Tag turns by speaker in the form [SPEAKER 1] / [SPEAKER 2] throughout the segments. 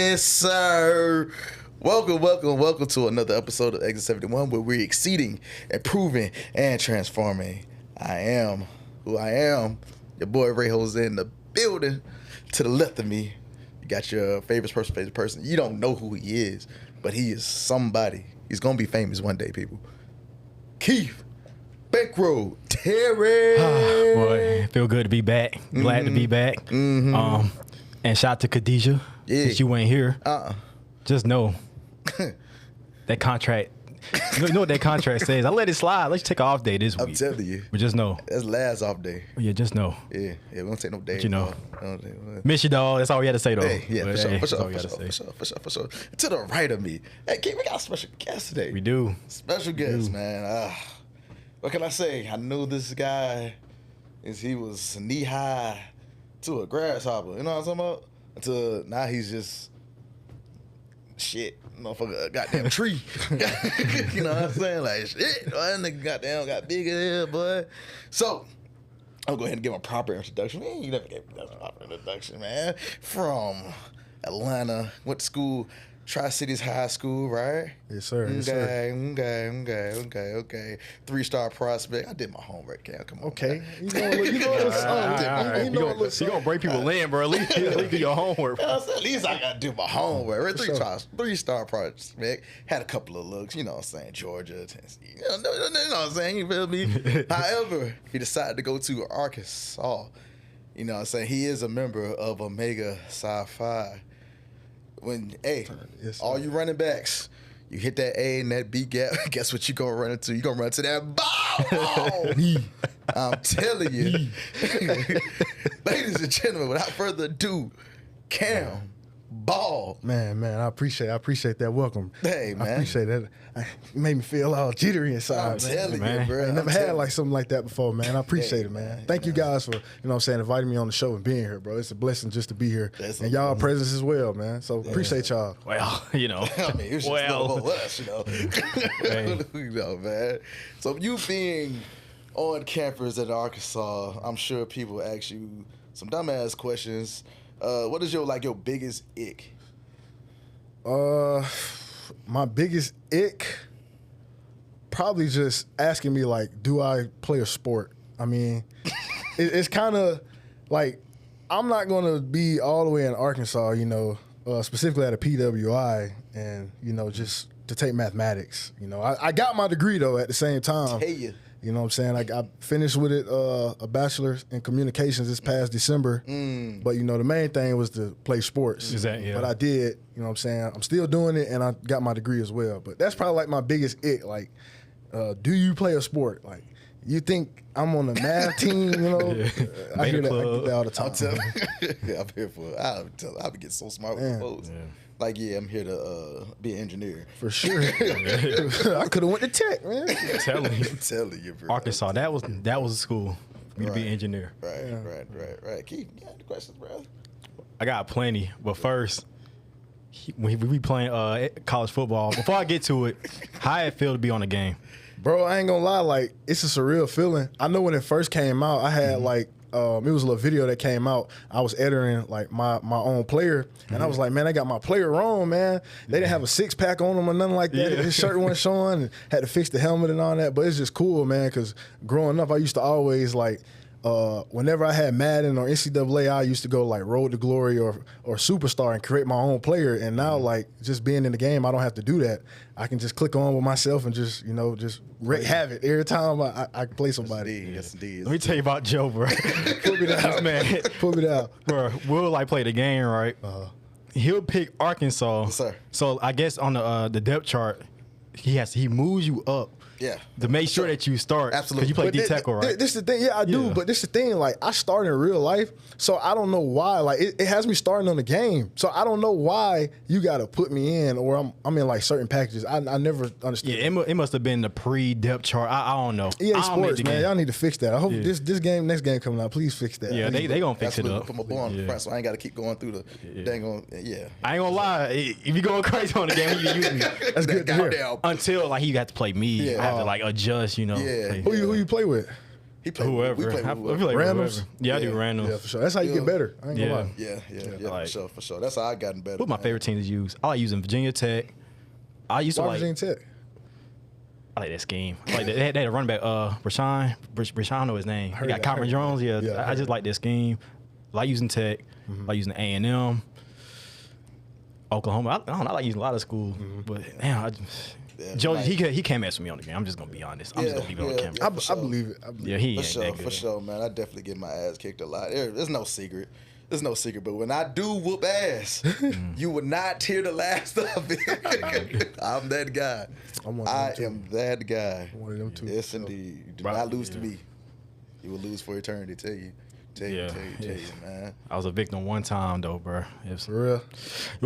[SPEAKER 1] Yes, sir. Welcome to another episode of Exit 71 where we're exceeding, improving, and transforming. I am who I am. Your boy Ray Jose in the building. To the left of me, you got your favorite person. You don't know who he is, but he is somebody. He's going to be famous one day, people. Keith Bankroll Terry.
[SPEAKER 2] Boy, feel good to be back. Glad to be back.
[SPEAKER 1] Mm-hmm.
[SPEAKER 2] And shout out to Khadijah.
[SPEAKER 1] Yeah.
[SPEAKER 2] Since you ain't here, just know that contract. You know what that contract says. I let it slide. Let's take an off day this week.
[SPEAKER 1] I'm telling you.
[SPEAKER 2] But just know.
[SPEAKER 1] That's last off day.
[SPEAKER 2] Yeah, just know.
[SPEAKER 1] Yeah, we don't take no day.
[SPEAKER 2] But you know. Miss you, dog. That's all we had to say, though.
[SPEAKER 1] Hey, yeah,
[SPEAKER 2] but,
[SPEAKER 1] for
[SPEAKER 2] hey,
[SPEAKER 1] sure. To the right of me. Hey, Keith, we got a special guest today.
[SPEAKER 2] We do.
[SPEAKER 1] Special guest, man. What can I say? I knew this guy he was knee high to a grasshopper. You know what I'm talking about? Until now he's just shit. Motherfucker, a goddamn tree. You know what I'm saying? Like shit. That nigga goddamn got big as hell, boy. So I'll go ahead and give him a proper introduction. Man, you never gave me that proper introduction, man. From Atlanta, went to school. Tri-Cities High School, right?
[SPEAKER 3] Yes, sir.
[SPEAKER 1] Okay. 3-star prospect. I did my homework, Cam. Come on.
[SPEAKER 3] Okay. You know,
[SPEAKER 2] You gonna break people in, bro. At least do your homework.
[SPEAKER 1] At least I gotta do my homework. Three-star prospect. Had a couple of looks, you know what I'm saying, Georgia, Tennessee. You know what I'm saying? You feel me? However, he decided to go to Arkansas. You know what I'm saying? He is a member of Omega Psi Phi. All you running backs, you hit that A and that B gap, guess what you gonna run into? You gonna run to that ball. I'm telling you. Ladies and gentlemen, without further ado, Cam Ball.
[SPEAKER 3] Man, I appreciate that welcome.
[SPEAKER 1] Hey, man.
[SPEAKER 3] I appreciate that. It made me feel all jittery inside,
[SPEAKER 1] I'm telling you, bro.
[SPEAKER 3] I never had like something like that before, man. I appreciate it, man. Thank you guys for, inviting me on the show and being here, bro. It's a blessing just to be here. And y'all presence as well, man. So appreciate y'all.
[SPEAKER 2] Well,
[SPEAKER 1] I mean, it was just us, you know, man. So you being on campus at Arkansas, I'm sure people ask you some dumbass questions. What is your biggest ick?
[SPEAKER 3] My biggest ick, probably just asking me do I play a sport? I mean, it's kind of like I'm not gonna be all the way in Arkansas, specifically at a PWI, and just to take mathematics. I got my degree though at the same time.
[SPEAKER 1] Tell you.
[SPEAKER 3] You know what I'm saying? I finished with it, a bachelor's in communications this past December. But, the main thing was to play sports.
[SPEAKER 2] Exactly, yeah.
[SPEAKER 3] But I did, you know what I'm saying? I'm still doing it, and I got my degree as well. But that's probably my biggest ick. Do you play a sport? You think I'm on a math team,
[SPEAKER 2] Yeah.
[SPEAKER 3] I hear that all the time.
[SPEAKER 1] I'm telling you. I'm here for it. I'll be getting so smart with the folks. Yeah. I'm here to be an engineer.
[SPEAKER 3] For sure. I could have went to tech, man.
[SPEAKER 2] I'm
[SPEAKER 1] telling you, bro.
[SPEAKER 2] Arkansas, that was a school for me to be an engineer.
[SPEAKER 1] Right. Keith, you got any questions, bro?
[SPEAKER 2] I got plenty, but first, when we be playing college football, before I get to it, how it feel to be on the game?
[SPEAKER 3] Bro, I ain't gonna lie, it's a surreal feeling. I know when it first came out, I had it was a little video that came out. I was editing my own player, and I was like, man, I got my player wrong, man. They didn't have a 6-pack on him or nothing like that. His shirt wasn't showing, and had to fix the helmet and all that. But it's just cool, man, because growing up, I used to always whenever I had Madden or NCAA, I used to go Road to Glory or Superstar and create my own player. And now just being in the game, I don't have to do that. I can just click on with myself and just wreak havoc every time I play somebody.
[SPEAKER 1] Yes, indeed.
[SPEAKER 2] Let me tell you about Joe, bro.
[SPEAKER 3] Put me down, man. Put me down,
[SPEAKER 2] bro. We'll play the game, right? He'll pick Arkansas.
[SPEAKER 1] Yes, sir.
[SPEAKER 2] So I guess on the depth chart, he moves you up.
[SPEAKER 1] Yeah.
[SPEAKER 2] To make sure that you start.
[SPEAKER 1] Absolutely.
[SPEAKER 2] Because you play D-tackle, right?
[SPEAKER 3] This is the thing. Yeah, I do. But this is the thing. I started in real life, so I don't know why. It has me starting on the game. So I don't know why you got to put me in or I'm in certain packages. I never understood.
[SPEAKER 2] Yeah, it must have been the pre-depth chart. I don't know.
[SPEAKER 3] EA Sports, man. Y'all need to fix that. I hope this next game coming out, please fix that.
[SPEAKER 2] Yeah, they going to fix it up.
[SPEAKER 1] Put my boy on the front so I ain't got to keep going through the dang on. Yeah.
[SPEAKER 2] I ain't going to lie. If you going crazy on the game, you use me.
[SPEAKER 3] That's good to hear.
[SPEAKER 2] Until he got to play me. I have to adjust.
[SPEAKER 1] Yeah.
[SPEAKER 3] Who you play with?
[SPEAKER 1] He played
[SPEAKER 2] Whoever.
[SPEAKER 1] With, we played
[SPEAKER 2] I
[SPEAKER 1] with
[SPEAKER 2] feel like
[SPEAKER 3] Randoms?
[SPEAKER 2] whoever. Yeah, I do
[SPEAKER 1] Yeah.
[SPEAKER 2] randoms.
[SPEAKER 3] Yeah, for sure. That's how you get better. I ain't gonna lie.
[SPEAKER 1] Yeah,
[SPEAKER 2] Like-
[SPEAKER 1] for sure. That's how I gotten better.
[SPEAKER 2] What my
[SPEAKER 1] man.
[SPEAKER 2] favorite team to use? I like using Virginia Tech. I used to
[SPEAKER 3] Why
[SPEAKER 2] like.
[SPEAKER 3] Virginia Tech?
[SPEAKER 2] I like that scheme. I like that. They had a running back, Rashawn. Rashawn, know his name. He
[SPEAKER 3] heard
[SPEAKER 2] got
[SPEAKER 3] that,
[SPEAKER 2] Cameron
[SPEAKER 3] heard
[SPEAKER 2] Jones.
[SPEAKER 3] that.
[SPEAKER 2] Yeah,
[SPEAKER 3] Yeah, I
[SPEAKER 2] I
[SPEAKER 3] heard
[SPEAKER 2] just like that scheme. Like using Tech. Like using A&M. Oklahoma. I don't know. I like using a lot of schools, but damn, Joe,
[SPEAKER 1] like-
[SPEAKER 2] he can't mess with me on the game. I'm just gonna be honest. I'm just gonna leave it on the camera.
[SPEAKER 1] yeah,
[SPEAKER 3] I,
[SPEAKER 1] for
[SPEAKER 3] I
[SPEAKER 1] sure.
[SPEAKER 3] believe it. I believe
[SPEAKER 2] Yeah,
[SPEAKER 3] it.
[SPEAKER 2] he
[SPEAKER 1] For
[SPEAKER 2] ain't
[SPEAKER 1] sure,
[SPEAKER 2] that good.
[SPEAKER 1] for sure, man. I definitely get my ass kicked a lot. There's no secret. There's no secret. But when I do whoop ass, you will not hear the last of it. I'm that guy.
[SPEAKER 3] I'm one of
[SPEAKER 1] I
[SPEAKER 3] them, too.
[SPEAKER 1] am that guy.
[SPEAKER 3] One of them, too.
[SPEAKER 1] Yes, indeed. You do
[SPEAKER 2] Right,
[SPEAKER 1] not lose to
[SPEAKER 2] yeah.
[SPEAKER 1] me. You will lose for eternity. Tell you,
[SPEAKER 2] Yeah.
[SPEAKER 1] man.
[SPEAKER 2] I was a victim one time though, bro. It was
[SPEAKER 3] For real.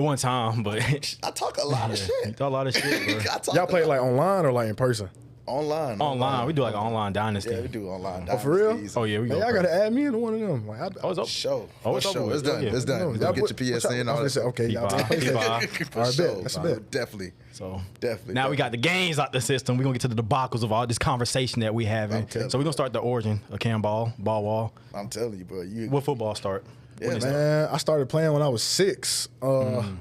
[SPEAKER 2] one time, but
[SPEAKER 1] I talk a lot of
[SPEAKER 2] you
[SPEAKER 1] shit.
[SPEAKER 2] thought a lot of shit, bro.
[SPEAKER 1] I talk
[SPEAKER 3] Y'all play like online or like in person?
[SPEAKER 1] online.
[SPEAKER 2] Online, we do like an online dynasty.
[SPEAKER 1] Yeah, we do online.
[SPEAKER 3] Oh, for real?
[SPEAKER 1] dynasties.
[SPEAKER 2] Oh yeah, we
[SPEAKER 3] Hey,
[SPEAKER 2] go.
[SPEAKER 3] y'all
[SPEAKER 2] first.
[SPEAKER 3] gotta add me into one of them. Like,
[SPEAKER 2] Oh, it's up.
[SPEAKER 1] Show.
[SPEAKER 2] Oh, it's
[SPEAKER 1] For
[SPEAKER 2] over
[SPEAKER 1] sure.
[SPEAKER 2] with.
[SPEAKER 1] It's done.
[SPEAKER 2] Yeah.
[SPEAKER 1] It's done.
[SPEAKER 3] No,
[SPEAKER 1] We're
[SPEAKER 3] y'all
[SPEAKER 1] gonna get your
[SPEAKER 3] what y'all-
[SPEAKER 1] PSN.
[SPEAKER 3] I
[SPEAKER 1] All
[SPEAKER 3] was
[SPEAKER 1] that.
[SPEAKER 3] gonna say, okay, y'all
[SPEAKER 2] P5,
[SPEAKER 3] play PlayStation.
[SPEAKER 2] P5.
[SPEAKER 3] All right,
[SPEAKER 1] Sure.
[SPEAKER 3] bet. That's a
[SPEAKER 1] Nah,
[SPEAKER 3] bet.
[SPEAKER 1] Definitely.
[SPEAKER 2] So
[SPEAKER 1] Definitely.
[SPEAKER 2] now we got the games out the system. We're gonna get to the debacles of all this conversation that we having.
[SPEAKER 1] Okay.
[SPEAKER 2] So we're gonna start the origin of Cam Ball, ball wall.
[SPEAKER 1] I'm telling you, bro. You.
[SPEAKER 2] What football start?
[SPEAKER 1] Yeah,
[SPEAKER 2] When it start?
[SPEAKER 3] Man, I started playing when I was 6.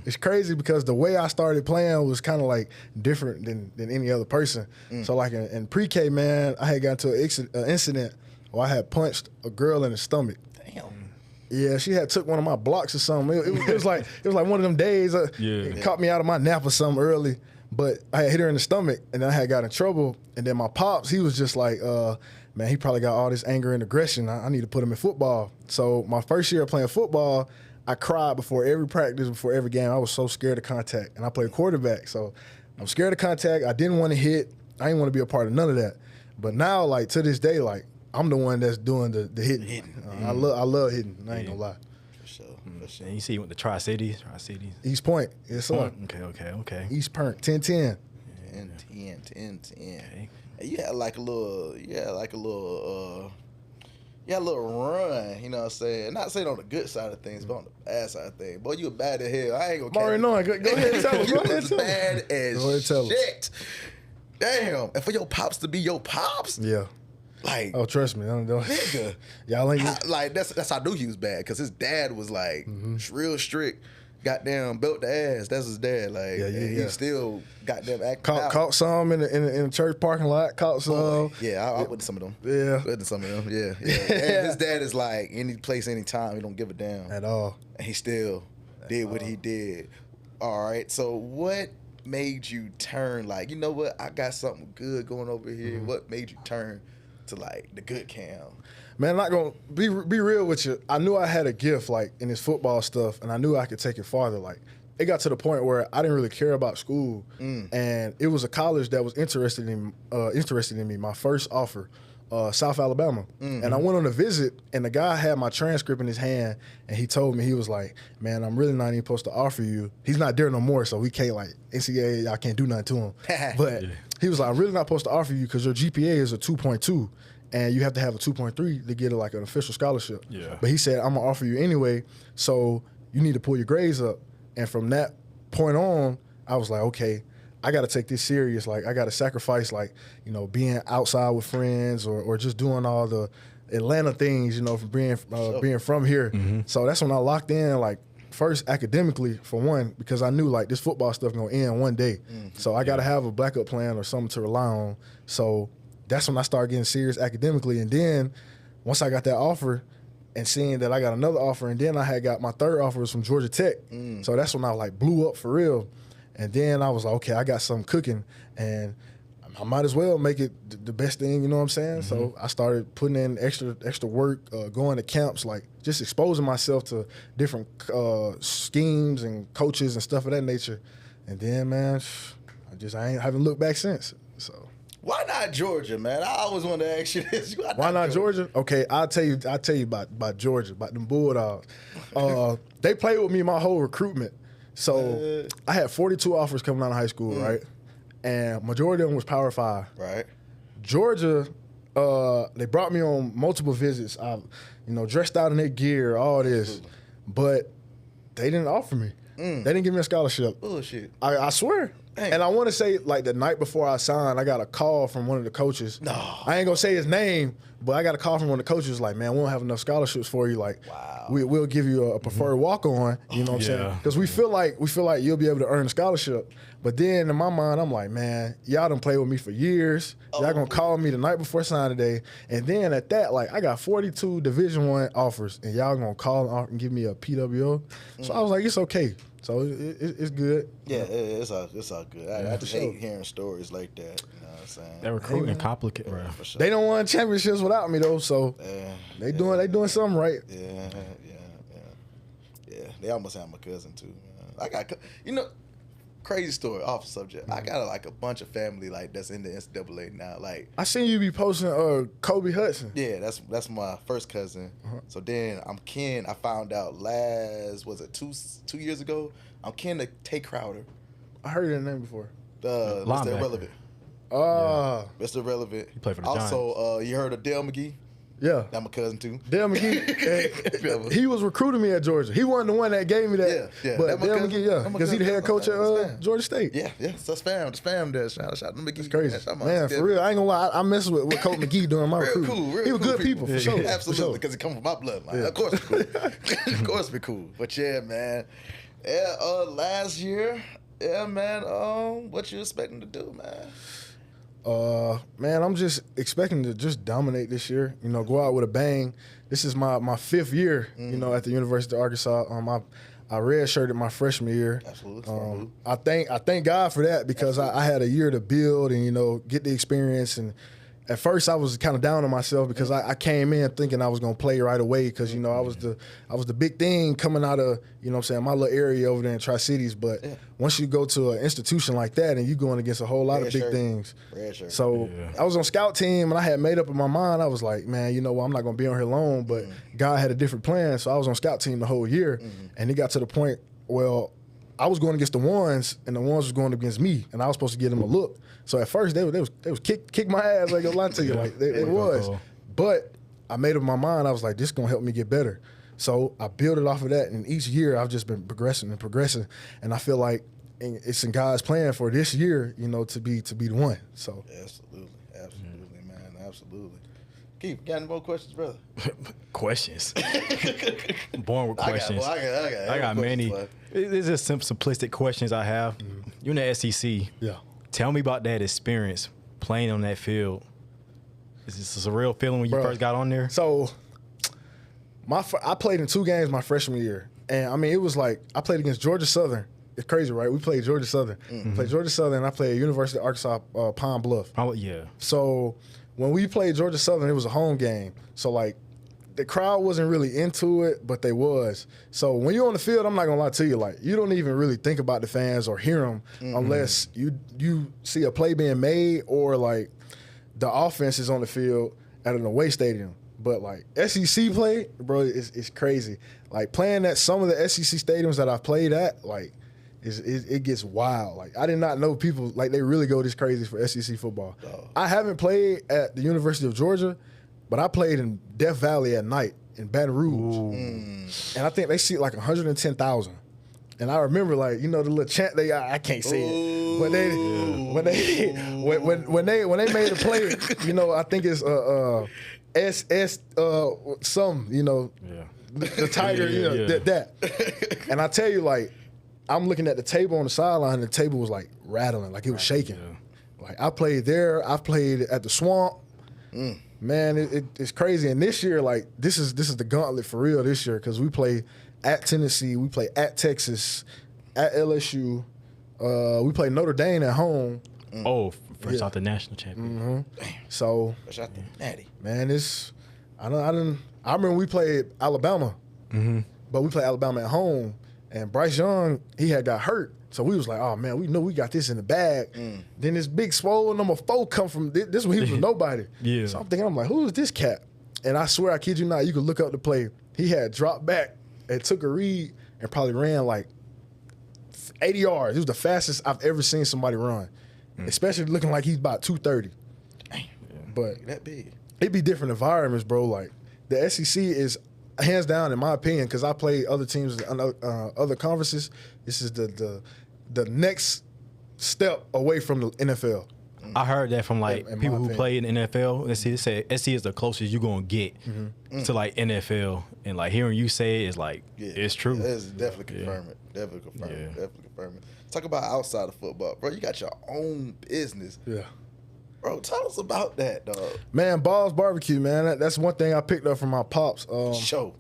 [SPEAKER 3] It's crazy because the way I started playing was kind of like different than any other person. So like in pre-K, man, I had gotten into an incident where I had punched a girl in the stomach.
[SPEAKER 1] Damn.
[SPEAKER 3] Yeah, she had took one of my blocks or something. It was like one of them days. It caught me out of my nap or something early. But I had hit her in the stomach, and then I had got in trouble. And then my pops, he was just like, man, he probably got all this anger and aggression. I need to put him in football. So my first year playing football, I cried before every practice, before every game. I was so scared of contact, and I played quarterback. So I'm scared of contact. I didn't want to hit. I didn't want to be a part of none of that. But now, like to this day, like I'm the one that's doing the hitting. I love hitting. I ain't gonna lie.
[SPEAKER 1] For sure. For sure.
[SPEAKER 2] And you see, he went to Tri-Cities.
[SPEAKER 3] East Point, yes sir.
[SPEAKER 2] Okay.
[SPEAKER 3] East Point, 10-10.
[SPEAKER 1] 10.
[SPEAKER 2] Okay.
[SPEAKER 1] And you had like a little run, you know what I'm saying? Not saying on the good side of things, but on the bad side of things. Boy, you were bad as hell. I ain't gonna
[SPEAKER 3] I'm already knowing. Go ahead and tell him.
[SPEAKER 1] You
[SPEAKER 3] Go ahead and
[SPEAKER 1] was
[SPEAKER 3] tell him.
[SPEAKER 1] bad
[SPEAKER 3] Go ahead and
[SPEAKER 1] as
[SPEAKER 3] tell him.
[SPEAKER 1] shit. Damn. And for your pops to be your pops,
[SPEAKER 3] Yeah.
[SPEAKER 1] like,
[SPEAKER 3] Oh, trust me. Don't.
[SPEAKER 1] nigga.
[SPEAKER 3] Y'all ain't.
[SPEAKER 1] Like, that's how I knew he was bad, because his dad was like real strict. Goddamn belt the ass. That's his dad. Like,
[SPEAKER 3] Yeah.
[SPEAKER 1] he still goddamn acting out.
[SPEAKER 3] Caught some in the church parking lot. Caught some.
[SPEAKER 1] Yeah, I went to some of them.
[SPEAKER 3] Yeah.
[SPEAKER 1] Went to some of them. Yeah. And his dad is like, any place, anytime. He don't give a damn.
[SPEAKER 3] At all.
[SPEAKER 1] And he still did what he did. All right. So what made you turn like, you know what? I got something good going over here. What made you turn to like the good Cam?
[SPEAKER 3] Man, not gonna be real with you. I knew I had a gift like in this football stuff, and I knew I could take it farther. Like it got to the point where I didn't really care about school, and it was a college that was interested in me. My first offer, South Alabama, and I went on a visit, and the guy had my transcript in his hand, and he told me, he was like, "Man, I'm really not even supposed to offer you." He's not there no more, so we can't like NCAA. I can't do nothing to him. But he was like, "I'm really not supposed to offer you because your GPA is a 2.2." And you have to have a 2.3 to get like an official scholarship.
[SPEAKER 2] Yeah.
[SPEAKER 3] But he said, I'm gonna offer you anyway, so you need to pull your grades up. And from that point on, I was like, okay, I gotta take this serious. Like I gotta sacrifice like, you know, being outside with friends or just doing all the Atlanta things, you know, from being from here. So that's when I locked in, like first academically for one, because I knew like this football stuff gonna end one day. So I gotta have a backup plan or something to rely on. So that's when I started getting serious academically. And then once I got that offer and seeing that I got another offer, and then I had got my third offer was from Georgia Tech. So that's when I like blew up for real. And then I was like, okay, I got something cooking, and I might as well make it the best thing, you know what I'm saying? So I started putting in extra work, going to camps, like just exposing myself to different schemes and coaches and stuff of that nature. And then, man, I haven't looked back since. So.
[SPEAKER 1] Why not Georgia, man? I always wanted to ask you this.
[SPEAKER 3] Why not Georgia? Okay, I'll tell you about Georgia, about them Bulldogs. They played with me my whole recruitment. So I had 42 offers coming out of high school, right? And majority of them was Power 5.
[SPEAKER 1] Right.
[SPEAKER 3] Georgia, they brought me on multiple visits. I, dressed out in their gear, all this. But they didn't offer me. They didn't give me a scholarship.
[SPEAKER 1] Bullshit.
[SPEAKER 3] I swear.
[SPEAKER 1] Dang.
[SPEAKER 3] And I want to say, like, the night before I signed, I got a call from one of the coaches.
[SPEAKER 1] No.
[SPEAKER 3] I ain't going to say his name, but I got a call from one of the coaches like, man, we don't have enough scholarships for you. Like,
[SPEAKER 1] Wow.
[SPEAKER 3] we'll give you a preferred walk-on, you know what I'm saying? Because we feel like you'll be able to earn a scholarship. But then in my mind, I'm like, man, y'all done played with me for years. Y'all going to call me the night before signing day. And then at that, like, I got 42 Division I offers, and y'all going to call and give me a PWO. So I was like, it's okay. So it's good.
[SPEAKER 1] Yeah, it's all good. I just hate hearing stories like that. You know what I'm saying?
[SPEAKER 2] That recruiting complicated, bro.
[SPEAKER 1] For sure.
[SPEAKER 3] They don't win championships without me though, so they doing something right.
[SPEAKER 1] Yeah. They almost have my cousin too. I got, crazy story off the subject. I got like a bunch of family like that's in the NCAA now. Like
[SPEAKER 3] I seen you be posting Kobe Hudson.
[SPEAKER 1] Yeah, that's my first cousin. So then I'm kin. I found out was it 2 years ago? I'm kin to Tay Crowder.
[SPEAKER 3] I heard that name before.
[SPEAKER 1] Mr. Irrelevant. Mr. Irrelevant.
[SPEAKER 2] He played for the
[SPEAKER 1] Also, you heard of Dale McGee?
[SPEAKER 3] Yeah.
[SPEAKER 1] That's my cousin too.
[SPEAKER 3] Dale McGee, he was recruiting me at Georgia. He wasn't the one that gave me that.
[SPEAKER 1] Yeah.
[SPEAKER 3] But Dale McGee, because he's the head coach at Georgia State.
[SPEAKER 1] Yeah. So that's fam there. Shout out to McGee.
[SPEAKER 3] It's crazy.
[SPEAKER 1] Yeah,
[SPEAKER 3] man, for real. I ain't gonna lie. I mess with Coach McGee during my recruiting.
[SPEAKER 1] Cool,
[SPEAKER 3] he was good people, for sure.
[SPEAKER 1] Absolutely, because he come from my bloodline. Yeah. Of course we're cool. Of course we're cool. But yeah, man. Yeah, last year, man, what you expecting to do, man?
[SPEAKER 3] Man, I'm just expecting to just dominate this year. Go out with a bang. This is my 5th year, at the University of Arkansas. I redshirted my freshman year.
[SPEAKER 1] Absolutely.
[SPEAKER 3] I thank God for that because I had a year to build and get the experience. And at first I was kind of down on myself because I came in thinking I was gonna play right away because I was the big thing coming out of my little area over there in Tri-Cities. But once you go to an institution like that and you going against a whole lot of big things, so I was on scout team and I had made up in my mind I was like, man, I'm not gonna be on here long, but God had a different plan, so I was on scout team the whole year, and it got to the point I was going against the ones, and the ones was going against me, and I was supposed to give them a look. So at first they was kick my ass. I ain't gonna lie to you, like it was. But I made up my mind. I was like, this is gonna help me get better. So I built it off of that, and each year I've just been progressing, and I feel like it's in God's plan for this year, to be the one. So
[SPEAKER 1] absolutely, man, absolutely. Keith, got any more questions, brother?
[SPEAKER 2] Questions. Born with questions.
[SPEAKER 1] I
[SPEAKER 2] got many. It's just simplistic questions I have. You're in the SEC.
[SPEAKER 3] Yeah.
[SPEAKER 2] Tell me about that experience playing on that field. Is this a real feeling when you first got on there?
[SPEAKER 3] So, I played in 2 games my freshman year, and I mean it was like I played against Georgia Southern. It's crazy, right? We played Georgia Southern. Played Georgia Southern. And I played University of Arkansas Pine Bluff.
[SPEAKER 2] Oh yeah.
[SPEAKER 3] So when we played Georgia Southern, it was a home game. So like the crowd wasn't really into it, but they was. So when you're on the field, I'm not gonna lie to you, like you don't even really think about the fans or hear them unless you see a play being made or like the offense is on the field at an away stadium. But like SEC play, bro, it's crazy. Like playing at some of the SEC stadiums that I've played at, like it gets wild. Like I did not know people like they really go this crazy for SEC football. I haven't played at the University of Georgia, but I played in Death Valley at night in Baton Rouge, and I think they see like 110,000. And I remember like the little chant I can't say it, but when they made a play, I think it's SS some the Tiger that, and I tell you like I'm looking at the table on the sideline and the table was like rattling, like it was shaking. Like I played there, I played at the Swamp. Man, it's crazy. And this year, like this is the gauntlet for real this year because we play at Tennessee, we play at Texas, at LSU, we play Notre Dame at home.
[SPEAKER 2] Oh, fresh out the national champion.
[SPEAKER 3] So,
[SPEAKER 1] fresh out the natty.
[SPEAKER 3] Man, I remember we played Alabama, but we played Alabama at home, and Bryce Young he had got hurt. So we was like, oh man, we know we got this in the bag. Then this big swole number 4 come from this when he was nobody. So I'm thinking, I'm like, who is this cat? And I swear, I kid you not, you could look up the play. He had dropped back and took a read and probably ran like 80 yards. It was the fastest I've ever seen somebody run, especially looking like he's about 230. But
[SPEAKER 1] that big.
[SPEAKER 3] It'd be different environments, bro. Like the SEC is hands down, in my opinion, because I played other teams and other conferences. This is the next step away from the NFL.
[SPEAKER 2] I heard that from like
[SPEAKER 3] In my
[SPEAKER 2] people who
[SPEAKER 3] opinion.
[SPEAKER 2] play in the NFL. They said SC is the closest you're gonna get to like NFL, and like hearing you say it is like it's true.
[SPEAKER 1] It's definitely confirm it. Definitely confirm it. Definitely confirm it. Talk about outside of football, bro. You got your own business.
[SPEAKER 3] Yeah.
[SPEAKER 1] Bro, tell us about that, dog.
[SPEAKER 3] Man, Ball's Barbecue, man. That's one thing I picked up from my pops.
[SPEAKER 1] Show.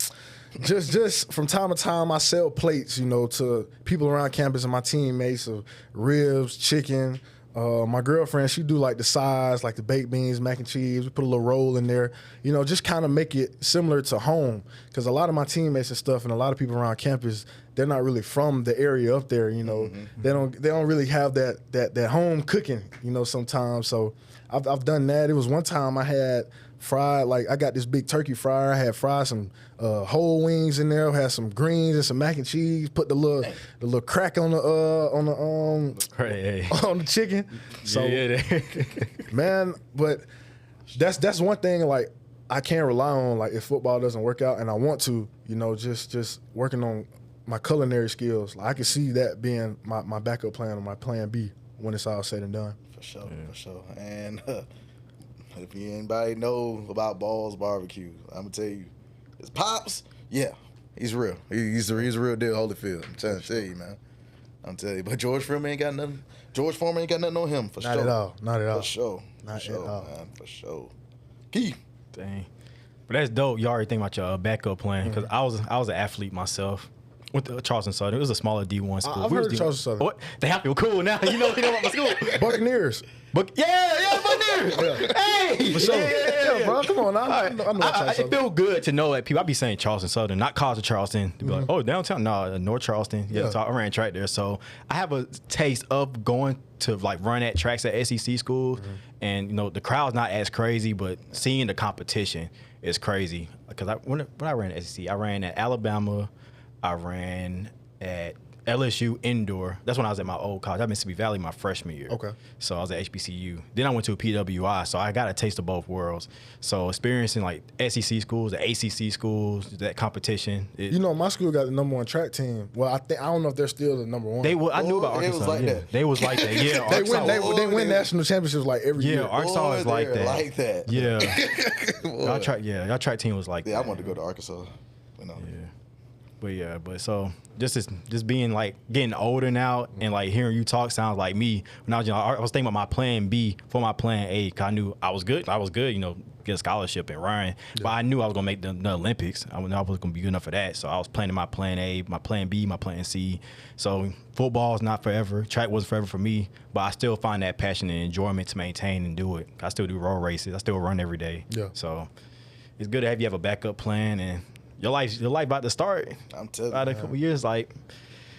[SPEAKER 3] Just from time to time, I sell plates, to people around campus and my teammates of ribs, chicken. My girlfriend, she do like the sides, like the baked beans, mac and cheese. We put a little roll in there, just kind of make it similar to home. Because a lot of my teammates and stuff, and a lot of people around campus, they're not really from the area up there. They don't really have that home cooking, sometimes. So I've done that. It was one time I had fried, like I got this big turkey fryer. I had fried some whole wings in there. Had some greens and some mac and cheese. Put the little crack on the on the chicken. So man, but that's one thing. Like I can't rely on like if football doesn't work out, and I want to, just working on my culinary skills. Like I can see that being my backup plan or my plan B when it's all said and done.
[SPEAKER 1] For sure, for sure. And if anybody know about Ball's Barbecue, I'm gonna tell you, his pops, he's real. He's a real deal, Holyfield. I'm trying to tell you, man. I'm telling you. But George Foreman ain't got nothing. George Foreman ain't got nothing on him, for
[SPEAKER 3] Not
[SPEAKER 1] sure.
[SPEAKER 3] at all. Not at all.
[SPEAKER 1] For sure.
[SPEAKER 3] Not
[SPEAKER 1] For sure,
[SPEAKER 3] at all.
[SPEAKER 1] man. For sure. Keith.
[SPEAKER 2] Dang. But that's dope. You already think about your backup plan because I was an athlete myself. Went to Charleston Southern. It was a smaller D1 school.
[SPEAKER 3] I've heard of Charleston Southern.
[SPEAKER 2] What? They have to be cool now. You know about my school.
[SPEAKER 3] Buccaneers.
[SPEAKER 2] But Buccaneers. Hey,
[SPEAKER 3] For sure. Yeah, bro. Come on. I know Charleston
[SPEAKER 2] it
[SPEAKER 3] Southern.
[SPEAKER 2] feel good to know that people. I be saying Charleston Southern, not College of Charleston. To be like, oh, downtown, no, North Charleston. Yeah, so I ran track there, so I have a taste of going to like run at tracks at SEC schools, and the crowd's not as crazy, but seeing the competition is crazy. Because when I ran at SEC, I ran at Alabama, I ran at LSU indoor. That's when I was at my old college. I was at Mississippi Valley my freshman year.
[SPEAKER 3] Okay.
[SPEAKER 2] So I was at HBCU. Then I went to a PWI, so I got a taste of both worlds. So experiencing like SEC schools, the ACC schools, that competition.
[SPEAKER 3] My school got the #1 track team. Well, I don't know if they're still the #1.
[SPEAKER 2] I knew about
[SPEAKER 1] It
[SPEAKER 2] Arkansas.
[SPEAKER 1] was like that.
[SPEAKER 2] They was like that. Yeah,
[SPEAKER 3] They
[SPEAKER 2] Arkansas.
[SPEAKER 3] win national championships like every year.
[SPEAKER 2] Arkansas is like that.
[SPEAKER 1] Like that.
[SPEAKER 2] Yeah.
[SPEAKER 1] Boy.
[SPEAKER 2] Y'all track team was like that.
[SPEAKER 1] Yeah, I wanted to go to Arkansas.
[SPEAKER 2] But so just being like getting older now and like hearing you talk sounds like me. When I was young, I was thinking about my plan B for my plan A because I knew I was good. Get a scholarship and run. But I knew I was gonna make the Olympics. I knew I was gonna be good enough for that. So I was planning my plan A, my plan B, my plan C. So football is not forever. Track wasn't forever for me, but I still find that passion and enjoyment to maintain and do it. I still do road races. I still run every day.
[SPEAKER 3] Yeah.
[SPEAKER 2] So it's good to have you have a backup plan and. Your life about to start.
[SPEAKER 1] I'm telling you.
[SPEAKER 2] About a couple years, like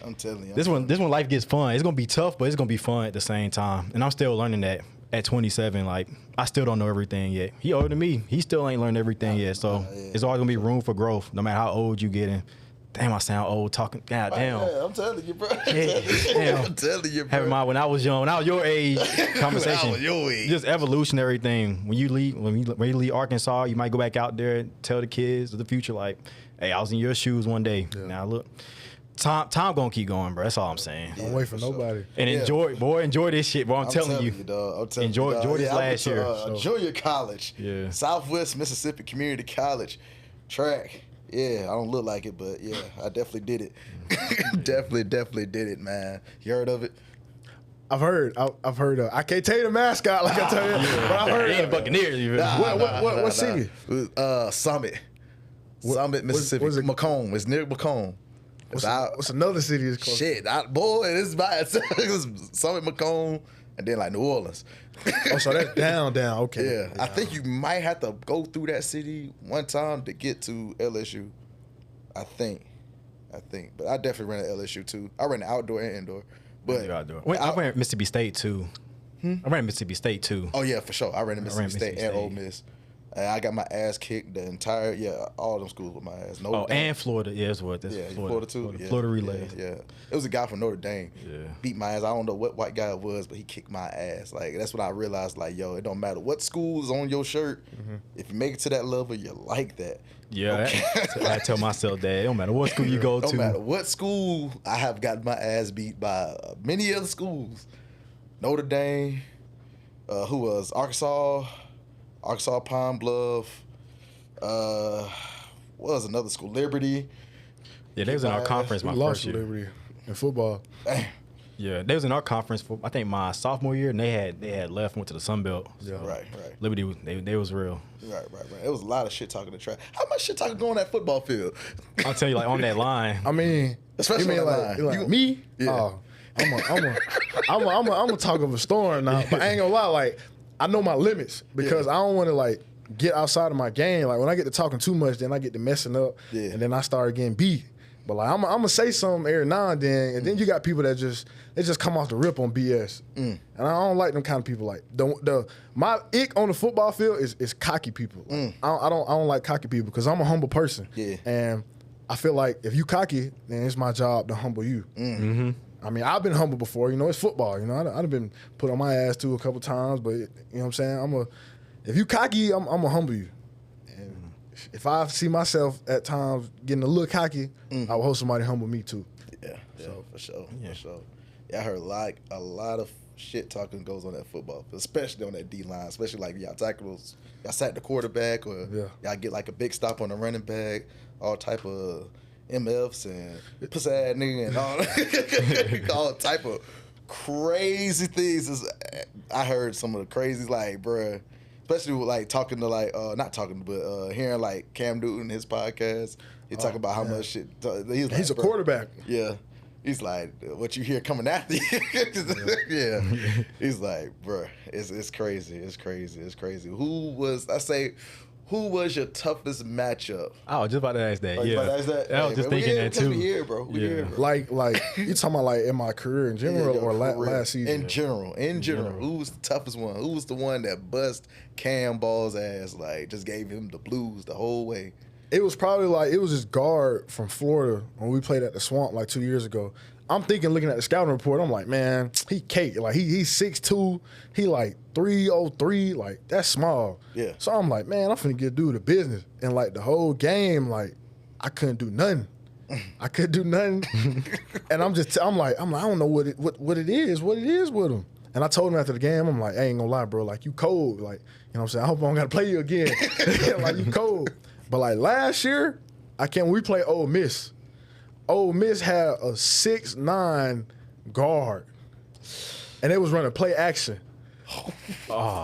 [SPEAKER 1] I'm telling you.
[SPEAKER 2] this one life gets fun. It's gonna be tough, but it's gonna be fun at the same time. And I'm still learning that at 27. Like I still don't know everything yet. He older than me. He still ain't learned everything yet. So it's always gonna be room for growth, no matter how old you getting. Damn, I sound old talking. God damn.
[SPEAKER 1] Yeah, I'm telling you, bro.
[SPEAKER 2] Damn.
[SPEAKER 1] I'm telling you, bro.
[SPEAKER 2] Having my when I was young, when I was your age, conversation.
[SPEAKER 1] I was your age.
[SPEAKER 2] Just evolutionary thing. When you leave Arkansas, you might go back out there and tell the kids of the future, like, hey, I was in your shoes one day. Yeah. Now look, time gonna keep going, bro. That's all I'm saying.
[SPEAKER 3] Don't wait for nobody.
[SPEAKER 2] And enjoy this shit, bro. I'm telling you,
[SPEAKER 1] dog. I'm telling
[SPEAKER 2] enjoy
[SPEAKER 1] you, dog.
[SPEAKER 2] this last year.
[SPEAKER 1] Junior college.
[SPEAKER 2] Yeah.
[SPEAKER 1] Southwest Mississippi Community College. Track. Yeah, I don't look like it, but yeah, I definitely did it. definitely did it, man. You heard of it?
[SPEAKER 3] I've heard. I can't tell you the mascot like I tell you, but I've heard.
[SPEAKER 2] It ain't Buccaneers.
[SPEAKER 3] What city?
[SPEAKER 1] Summit. Summit, Mississippi.
[SPEAKER 3] what is it?
[SPEAKER 1] Macomb. It's near Macomb.
[SPEAKER 3] What's another city is close?
[SPEAKER 1] Shit, boy, it's by itself. It's Summit, Macomb, and then like New Orleans.
[SPEAKER 3] Oh, so that's down. Okay.
[SPEAKER 1] Yeah, I think you might have to go through that city one time to get to LSU. I think, but I definitely ran at LSU too. I ran outdoor and indoor. But
[SPEAKER 2] I ran at Mississippi State too. I ran at Mississippi State too.
[SPEAKER 1] Oh yeah, for sure. I ran at Mississippi State and Ole Miss. I got my ass kicked the entire all them schools with my ass.
[SPEAKER 2] And Florida, that's
[SPEAKER 1] Florida too.
[SPEAKER 2] Florida relay.
[SPEAKER 1] Yeah, it was a guy from Notre Dame.
[SPEAKER 2] Yeah,
[SPEAKER 1] beat my ass. I don't know what white guy it was, but he kicked my ass. Like that's when I realized, like, yo, it don't matter what school is on your shirt. If you make it to that level, you like that.
[SPEAKER 2] Yeah, okay. I tell myself that it don't matter what school you go to.
[SPEAKER 1] Don't matter what school I have gotten my ass beat by many other schools. Notre Dame. Who was Arkansas, Pine Bluff. What was another school? Liberty.
[SPEAKER 2] Yeah, they was in our conference my
[SPEAKER 3] We
[SPEAKER 2] first
[SPEAKER 3] lost to
[SPEAKER 2] year.
[SPEAKER 3] Liberty in football.
[SPEAKER 1] Damn.
[SPEAKER 2] Yeah, they was in our conference for I think my sophomore year, and they had left, went to the Sun Belt.
[SPEAKER 3] Yeah.
[SPEAKER 1] Right.
[SPEAKER 2] Liberty, they was real.
[SPEAKER 1] Right. It was a lot of shit talking to track. How much shit talking going on that football field?
[SPEAKER 2] I'll tell you, like on that line.
[SPEAKER 3] I mean,
[SPEAKER 1] Especially
[SPEAKER 3] you mean
[SPEAKER 1] on
[SPEAKER 3] like,
[SPEAKER 1] the line.
[SPEAKER 3] like me?
[SPEAKER 1] Yeah.
[SPEAKER 3] Oh, I'm a talk of a storm now. But I ain't gonna lie, like I know my limits because I don't want to like get outside of my game. Like when I get to talking too much, then I get to messing up, and then I start getting beat. But like I'm gonna say something every now and then you got people that just come off the rip on BS, and I don't like them kind of people. Like my ick on the football field is cocky people. Like, I don't like cocky people because I'm a humble person.
[SPEAKER 1] Yeah.
[SPEAKER 3] And I feel like if you cocky, then it's my job to humble you.
[SPEAKER 2] Mm-hmm.
[SPEAKER 3] I mean, I've been humble before. You know, it's football. You know, I've been put on my ass too a couple times, but you know what I'm saying. If you cocky, I'm gonna humble you. And if I see myself at times getting a little cocky, I will hope somebody humble me too.
[SPEAKER 1] Yeah, for sure. Yeah, I heard a lot of shit talking goes on that football field, especially on that D line, especially like y'all tackles, y'all sack the quarterback, or y'all get like a big stop on the running back, all type of MFs and pussy ass nigga and all type of crazy things. I heard some of the crazies, like, bruh, especially with like talking to like not talking, but hearing like Cam Newton his podcast. He talk about how much shit. He's
[SPEAKER 3] a quarterback.
[SPEAKER 1] Yeah. He's like, what you hear coming after you. Yeah. He's like, bruh, it's crazy. It's crazy. Who was your toughest matchup?
[SPEAKER 2] I was just about to ask that.
[SPEAKER 1] Oh, you about to ask that?
[SPEAKER 2] I was just thinking that too.
[SPEAKER 1] We here, bro. We here, bro.
[SPEAKER 3] Like you talking about like in my career in general or last season?
[SPEAKER 1] In general. Who was the toughest one? Who was the one that bust Cam Ball's ass, like just gave him the blues the whole way?
[SPEAKER 3] It was probably like, it was this guard from Florida when we played at the Swamp like 2 years ago. I'm thinking, looking at the scouting report, I'm like, man, he cake. Like he's 6'2", he like 303, like that's small.
[SPEAKER 1] Yeah.
[SPEAKER 3] So I'm like, man, I'm finna get dude the business. And like the whole game, like I couldn't do nothing. And I'm like, I don't know what it is with him. And I told him after the game, I'm like, I ain't gonna lie, bro, like you cold. Like, you know what I'm saying? I hope I don't gotta play you again. Like you cold. But like last year, we play Ole Miss. Ole Miss had a 6'9" guard, and they was running play action.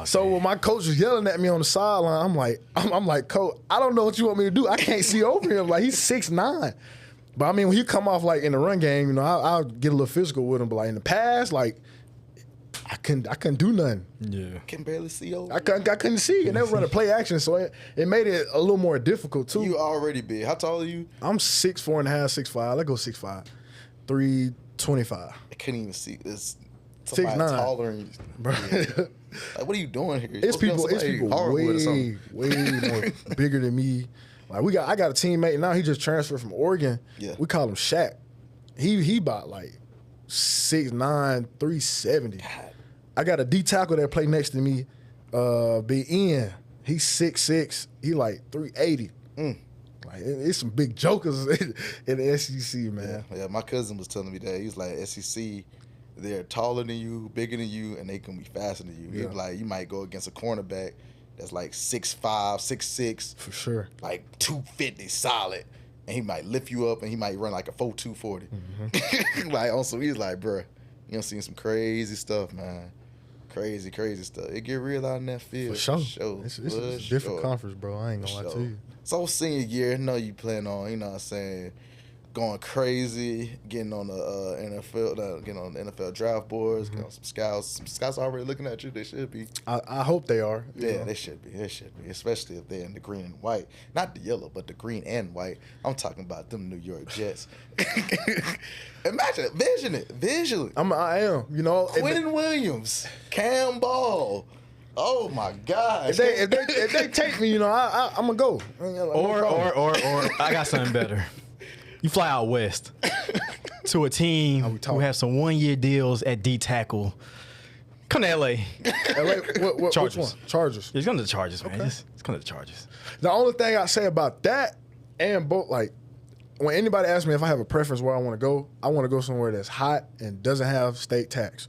[SPEAKER 3] So when my coach was yelling at me on the sideline, I'm like, Coach, I don't know what you want me to do. I can't see over him. Like he's 6'9". But I mean, when he come off like in the run game, you know, I'll get a little physical with him. But like in the pass, like I couldn't do nothing.
[SPEAKER 2] Yeah.
[SPEAKER 1] Can barely see over.
[SPEAKER 3] I couldn't see, and they were running play action, so it made it a little more difficult too.
[SPEAKER 1] You already big. How tall are you?
[SPEAKER 3] I'm 6'4.5", 6'5". Let's go 6'5", 325.
[SPEAKER 1] I couldn't even see. It's
[SPEAKER 3] 6'9".
[SPEAKER 1] taller than you,
[SPEAKER 3] Bro.
[SPEAKER 1] Like, what are you doing here?
[SPEAKER 3] It's people way more bigger than me. Like I got a teammate now. He just transferred from Oregon.
[SPEAKER 1] Yeah.
[SPEAKER 3] We call him Shaq. He about like 6'9", 370.
[SPEAKER 1] God.
[SPEAKER 3] I got a D tackle that play next to me, Big Ian. He's 6'6". He like 380. Like it's some big jokers in the SEC, man.
[SPEAKER 1] Yeah, my cousin was telling me that. He was like, SEC, they're taller than you, bigger than you, and they can be faster than you. He was like, you might go against a cornerback that's like 6'5", 6'6".
[SPEAKER 3] For sure.
[SPEAKER 1] Like 250 solid. And he might lift you up and he might run like a 4.2 40. Like also, he's like, bruh, you done seen some crazy stuff, man. Crazy stuff. It get real out in that field.
[SPEAKER 3] For sure.
[SPEAKER 1] It's
[SPEAKER 3] It's a different conference, bro. I ain't gonna lie to you.
[SPEAKER 1] So senior year, I know you plan on, you know what I'm saying, going crazy, getting on the NFL, getting on the NFL draft boards, getting on some scouts. Some scouts already looking at you. They should be.
[SPEAKER 3] I hope they are.
[SPEAKER 1] Yeah, they should be. Especially if they're in the green and white. Not the yellow, but the green and white. I'm talking about them New York Jets. Imagine it. Vision it.
[SPEAKER 3] I am. You know,
[SPEAKER 1] Quentin Williams, Cam Ball. Oh my God!
[SPEAKER 3] if they take me, you know, I'm gonna go.
[SPEAKER 2] Or I got something better. You fly out west to a team who have some 1-year deals at D tackle. Come to LA.
[SPEAKER 3] Which one? Chargers.
[SPEAKER 2] It's going to the Chargers, man. It's going to the Chargers.
[SPEAKER 3] The only thing I say about that and both, like, when anybody asks me if I have a preference where I want to go somewhere that's hot and doesn't have state tax.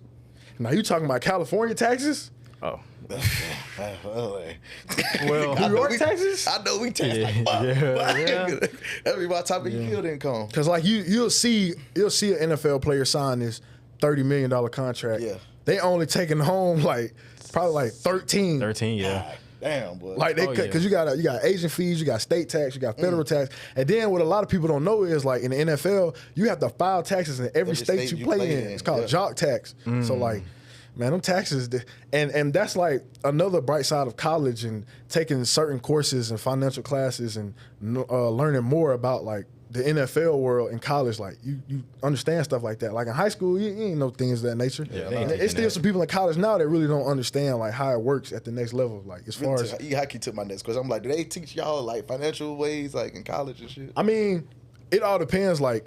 [SPEAKER 3] Now you talking about California taxes?
[SPEAKER 2] Oh.
[SPEAKER 1] Well,
[SPEAKER 3] New York taxes?
[SPEAKER 1] I know we tax
[SPEAKER 2] Yeah,
[SPEAKER 1] like fuck.
[SPEAKER 2] yeah.
[SPEAKER 1] That'd be my top of yield income.
[SPEAKER 3] Because like you'll see an NFL player sign this $30 million contract.
[SPEAKER 1] Yeah.
[SPEAKER 3] They only taking home like probably like 13.
[SPEAKER 2] 13, yeah.
[SPEAKER 1] God damn, boy.
[SPEAKER 3] Like they
[SPEAKER 2] Oh, yeah.
[SPEAKER 3] because you got agent fees, you got state tax, you got federal tax, and then what a lot of people don't know is like in the NFL you have to file taxes in every state you play in. It's called jock tax. So like, man, them taxes, and that's like another bright side of college and taking certain courses and financial classes and learning more about like the NFL world in college. Like you understand stuff like that. Like in high school, you ain't know things of that nature.
[SPEAKER 2] Yeah,
[SPEAKER 3] And
[SPEAKER 2] they ain't
[SPEAKER 3] it's
[SPEAKER 2] teaching
[SPEAKER 3] still
[SPEAKER 2] that.
[SPEAKER 3] some people in college now that really don't understand like how it works at the next level. Like as far as
[SPEAKER 1] You hockey took my next question. I'm like, do they teach y'all like financial ways like in college and shit?
[SPEAKER 3] I mean, it all depends. Like,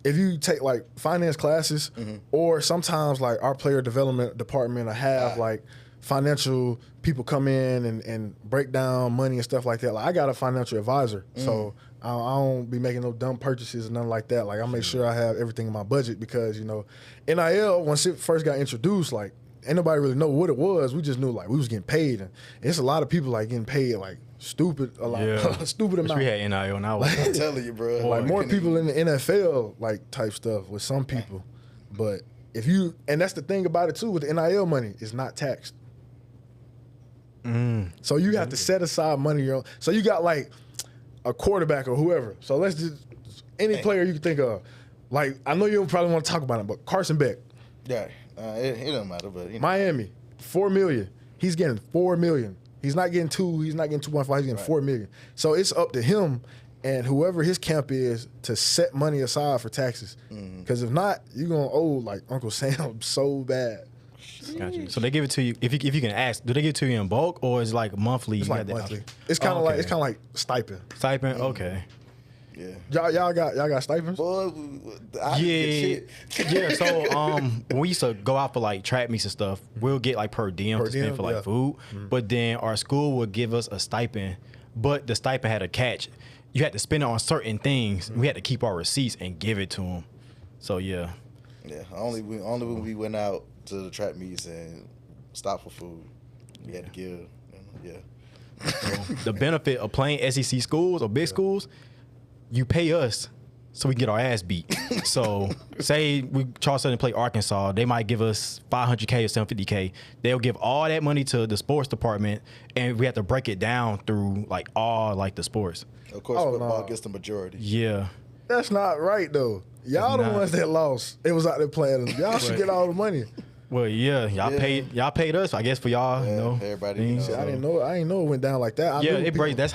[SPEAKER 3] if you take like finance classes, or sometimes like our player development department will have like financial people come in and break down money and stuff like that. Like, I got a financial advisor, so I don't be making no dumb purchases and nothing like that. Like, I make sure I have everything in my budget because NIL once it first got introduced, like ain't nobody really know what it was. We just knew like we was getting paid, and it's a lot of people like getting paid like stupid stupid
[SPEAKER 2] Which
[SPEAKER 3] amount.
[SPEAKER 2] we had NIL and I was
[SPEAKER 1] I'm telling you, bro.
[SPEAKER 3] Like more
[SPEAKER 1] Couldn't
[SPEAKER 3] people
[SPEAKER 1] even-
[SPEAKER 3] in the NFL like type stuff with some people, but if you and that's the thing about it too with the NIL money, it's not taxed. So you have to set aside money. So you got like a quarterback or whoever. So let's just any player you can think of. Like I know you don't probably want to talk about him, but Carson Beck,
[SPEAKER 1] Yeah, it doesn't matter, but
[SPEAKER 3] Miami, $4 million. He's getting $4 million. He's not getting 2. He's not getting 2.5. He's getting $4 million. So it's up to him and whoever his camp is to set money aside for taxes. Because if not, you're gonna owe like Uncle Sam so bad.
[SPEAKER 2] Got you. So they give it to you if you can ask. Do they give it to you in bulk or is it like monthly?
[SPEAKER 3] It's
[SPEAKER 2] You
[SPEAKER 3] like
[SPEAKER 2] got that
[SPEAKER 3] monthly.
[SPEAKER 2] option?
[SPEAKER 3] It's kind of
[SPEAKER 2] Oh,
[SPEAKER 3] like
[SPEAKER 2] okay.
[SPEAKER 3] stipend.
[SPEAKER 2] Stipend. Okay.
[SPEAKER 1] yeah.
[SPEAKER 3] Y'all got stipends?
[SPEAKER 1] Boy, I didn't
[SPEAKER 2] Yeah,
[SPEAKER 1] get shit.
[SPEAKER 2] yeah. So when we used to go out for like track meets and stuff, we'll get like per diem
[SPEAKER 3] Per
[SPEAKER 2] to spend
[SPEAKER 3] diem,
[SPEAKER 2] for like
[SPEAKER 3] yeah.
[SPEAKER 2] food. But then our school would give us a stipend, but the stipend had a catch. You had to spend it on certain things. We had to keep our receipts and give it to them. So yeah,
[SPEAKER 1] Yeah, only when we went out to the trap meets and stopped for food, we had to give. Yeah.
[SPEAKER 2] the benefit of playing SEC schools or big schools, you pay us so we get our ass beat. So say we Charleston play Arkansas, they might give us $500K or $750K. They'll give all that money to the sports department, and we have to break it down through like all like the sports.
[SPEAKER 1] Of course,
[SPEAKER 3] Oh,
[SPEAKER 1] football
[SPEAKER 3] no.
[SPEAKER 1] gets the majority.
[SPEAKER 2] Yeah.
[SPEAKER 3] That's not right though. Y'all the
[SPEAKER 2] not.
[SPEAKER 3] ones that lost. It was out there playing. Y'all should get all the money.
[SPEAKER 2] Well, yeah, y'all paid us, I guess, for y'all.
[SPEAKER 1] Yeah,
[SPEAKER 2] you know,
[SPEAKER 1] everybody,
[SPEAKER 2] things.
[SPEAKER 1] you know.
[SPEAKER 3] I didn't know it went down like that. I
[SPEAKER 2] Yeah,
[SPEAKER 3] knew
[SPEAKER 2] it
[SPEAKER 3] people-
[SPEAKER 2] breaks. That's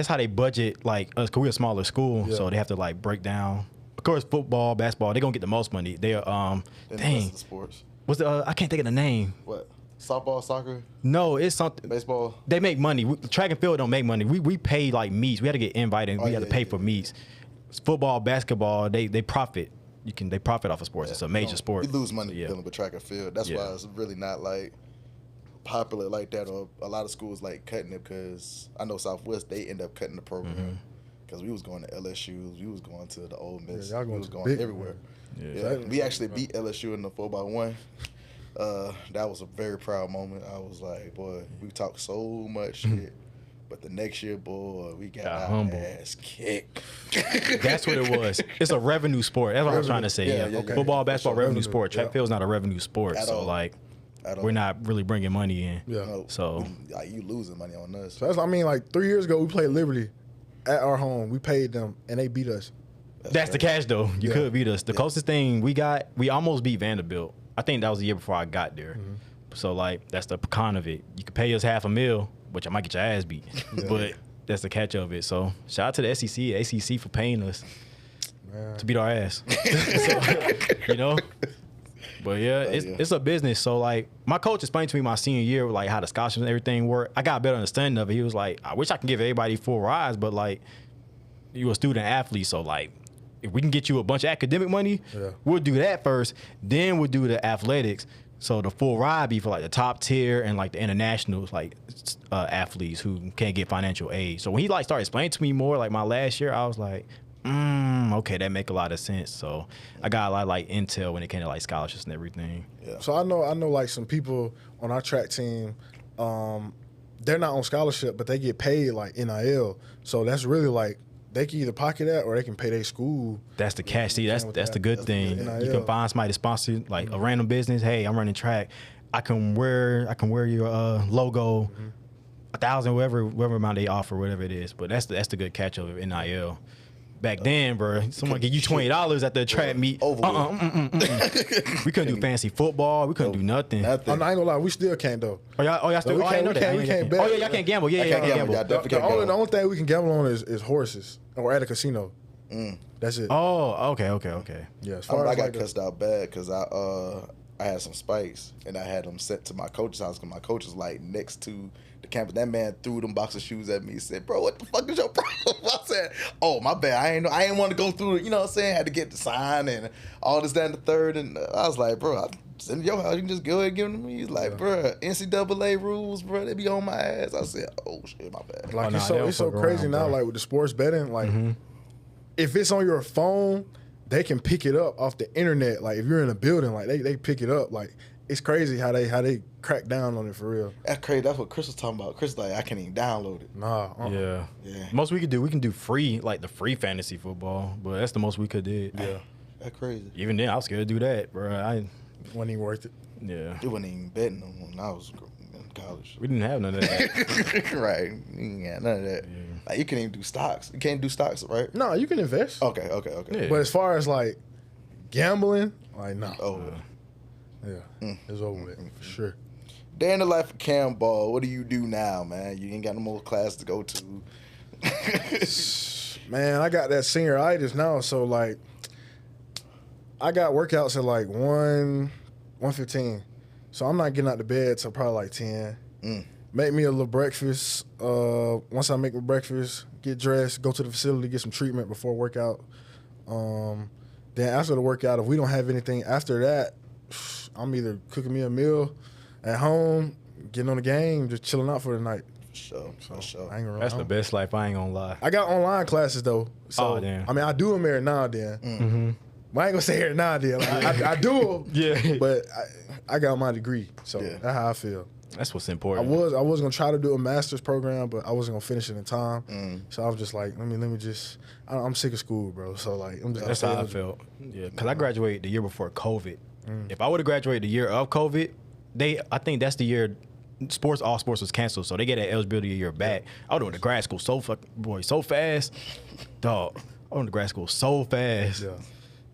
[SPEAKER 2] how they budget like us. Cause we're a smaller school,
[SPEAKER 3] Yeah.
[SPEAKER 2] so they have to like break down. Of course, football, basketball, they're gonna get the most money. They're
[SPEAKER 1] Then the rest
[SPEAKER 2] dang,
[SPEAKER 1] of the sports.
[SPEAKER 2] what's the I can't think of the name.
[SPEAKER 1] What? Softball, soccer,
[SPEAKER 2] No, it's something.
[SPEAKER 1] baseball.
[SPEAKER 2] They make money. Track and field don't make money. We pay like meets. We had to get invited.
[SPEAKER 1] Oh,
[SPEAKER 2] We had to
[SPEAKER 1] yeah,
[SPEAKER 2] pay
[SPEAKER 1] yeah,
[SPEAKER 2] for
[SPEAKER 1] yeah.
[SPEAKER 2] meets. Football, basketball, they profit. They profit off of sports. It's a major sport.
[SPEAKER 1] You lose money
[SPEAKER 2] Yeah.
[SPEAKER 1] dealing with track and field. That's
[SPEAKER 2] Yeah.
[SPEAKER 1] why it's really not like popular like that, or a lot of schools like cutting it because I know Southwest they end up cutting the program because we was going to LSU, we was going to the Ole Miss,
[SPEAKER 3] Yeah, y'all
[SPEAKER 1] we
[SPEAKER 3] going
[SPEAKER 1] was
[SPEAKER 3] to
[SPEAKER 1] going
[SPEAKER 3] big-
[SPEAKER 1] everywhere.
[SPEAKER 2] Yeah.
[SPEAKER 1] Yeah,
[SPEAKER 3] That-
[SPEAKER 1] we actually beat LSU in the 4x1. That was a very proud moment. I was like, boy, we talked so much shit. But the next year, boy, we got
[SPEAKER 2] Got
[SPEAKER 1] our
[SPEAKER 2] humbled.
[SPEAKER 1] ass kicked.
[SPEAKER 2] That's what it was. It's a revenue sport. That's what I was trying to say.
[SPEAKER 1] Yeah,
[SPEAKER 2] Yeah,
[SPEAKER 1] yeah, yeah.
[SPEAKER 2] Football, basketball,
[SPEAKER 1] For sure.
[SPEAKER 2] revenue
[SPEAKER 3] Revenue,
[SPEAKER 2] sport. Track
[SPEAKER 3] yeah.
[SPEAKER 2] field's not a revenue sport.
[SPEAKER 1] At
[SPEAKER 2] So
[SPEAKER 1] all.
[SPEAKER 2] like,
[SPEAKER 1] At all.
[SPEAKER 2] we're not really bringing money in.
[SPEAKER 3] Yeah.
[SPEAKER 1] No,
[SPEAKER 2] So
[SPEAKER 1] like, you losing money on us.
[SPEAKER 3] So that's like 3 years ago we played Liberty at our home. We paid them and they beat us.
[SPEAKER 2] that's the
[SPEAKER 1] crazy.
[SPEAKER 2] catch though. You
[SPEAKER 3] Yeah.
[SPEAKER 2] could beat us. The closest thing we got, we almost beat Vanderbilt. I think that was the year before I got there. So like, that's the con of it. You could pay us $500,000, which I might get your ass beat. But that's the catch of it. So shout out to the SEC, ACC for paying us
[SPEAKER 3] Man.
[SPEAKER 2] to beat our ass. So, you know. But yeah, it's a business. So like, my coach explained to me my senior year like how the scholarships and everything work. I got a better understanding of it. He was like, I wish I could give everybody full rides, but like, you a student athlete, so like, if we can get you a bunch of academic money,
[SPEAKER 3] Yeah.
[SPEAKER 2] we'll do that first. Then we'll do the athletics. So the full ride be for like the top tier and like the internationals, like athletes who can't get financial aid. So when he like started explaining to me more, like my last year, I was like, Okay, that make a lot of sense. So I got a lot of like intel when it came to like scholarships and everything.
[SPEAKER 1] Yeah.
[SPEAKER 3] So I know like some people on our track team, they're not on scholarship, but they get paid like NIL. So that's really like they can either pocket that or they can pay their school.
[SPEAKER 2] That's the catch. See, that's the good thing.
[SPEAKER 3] NIL.
[SPEAKER 2] You can find somebody to sponsor you, like a random business. Hey, I'm running track. I can wear your logo, 1,000, whatever amount they offer, whatever it is. But that's the good catch of NIL. Back then, bro, someone give you $20 at the track meet. We couldn't do fancy football. We couldn't do nothing.
[SPEAKER 3] I ain't gonna lie, we still can't though.
[SPEAKER 2] Y'all still?
[SPEAKER 3] We can't bet.
[SPEAKER 2] Oh yeah, y'all can't gamble. Yeah, y'all can't gamble.
[SPEAKER 3] The only thing we can gamble on is horses or at a casino. That's it.
[SPEAKER 2] Oh, okay.
[SPEAKER 3] Yeah, as
[SPEAKER 1] I
[SPEAKER 3] far as
[SPEAKER 1] got
[SPEAKER 3] like
[SPEAKER 1] cussed out bad because I had some spikes and I had them sent to my coach's house because my coach was like next to the campus. That man threw them box of shoes at me. He said, "Bro, what the fuck is your problem?" I said, "Oh, my bad. I ain't want to go through it. You know what I'm saying? Had to get the sign and all this, that, and the third." And I was like, "Bro, I send your house. You can just go ahead and give them to me." He's like, "Bro, NCAA rules, bro. They be on my ass." I said, "Oh shit, my bad."
[SPEAKER 3] Like
[SPEAKER 2] it's
[SPEAKER 3] so crazy now. Like with the sports betting, like if it's on your phone, they can pick it up off the internet. Like if you're in a building, like they pick it up. Like it's crazy how they crack down on it for real.
[SPEAKER 1] That's crazy. That's what Chris was talking about. Chris like, I can't even download it.
[SPEAKER 3] Nah.
[SPEAKER 2] Yeah.
[SPEAKER 1] Yeah.
[SPEAKER 2] Most we can do free, like the free fantasy football, but that's the most we could do.
[SPEAKER 3] Yeah.
[SPEAKER 1] That's crazy.
[SPEAKER 2] Even then, I was scared to do that, bro.
[SPEAKER 3] Wasn't even worth it.
[SPEAKER 2] Yeah.
[SPEAKER 1] It wasn't even betting when I was in college.
[SPEAKER 2] We didn't have none of that.
[SPEAKER 1] Right. You ain't got none of that.
[SPEAKER 2] Yeah.
[SPEAKER 1] Like you can't even do stocks. You can't do stocks, right?
[SPEAKER 3] No, you can invest.
[SPEAKER 1] Okay.
[SPEAKER 2] Yeah.
[SPEAKER 3] But as far as like gambling, like nah.
[SPEAKER 1] Oh.
[SPEAKER 3] Yeah. It's over with for sure.
[SPEAKER 1] Day in the life of Cam Ball. What do you do now, man? You ain't got no more class to go to.
[SPEAKER 3] Man, I got that senioritis now, so like I got workouts at like 1:15. So I'm not getting out of bed till probably like 10. Make me a little breakfast. Once I make my breakfast, get dressed, go to the facility, get some treatment before workout. Then after the workout, if we don't have anything after that, I'm either cooking me a meal at home, getting on the game, just chilling out for the night.
[SPEAKER 1] For sure.
[SPEAKER 3] I ain't gonna
[SPEAKER 2] That's
[SPEAKER 3] lie.
[SPEAKER 2] the best life. I ain't gonna lie.
[SPEAKER 3] I got online classes though. So,
[SPEAKER 2] Oh, damn.
[SPEAKER 3] I mean, I do them every now and then. But I ain't gonna say every now and then. Like, I do them.
[SPEAKER 2] Yeah.
[SPEAKER 3] But I got my degree, so
[SPEAKER 1] Yeah.
[SPEAKER 3] that's how I feel.
[SPEAKER 2] That's what's
[SPEAKER 3] I
[SPEAKER 2] important.
[SPEAKER 3] was gonna try to do a master's program, but I wasn't gonna finish it in time. So I was just like, let me just. I'm sick of school, bro. So like, I'm just.
[SPEAKER 2] That's how I felt. Yeah, because I graduated the year before COVID. If I would have graduated the year of COVID, I think that's the year all sports was canceled, so they get that eligibility a year back. I would have went to grad school so fast, dog. I went to grad school so fast.
[SPEAKER 3] Yeah.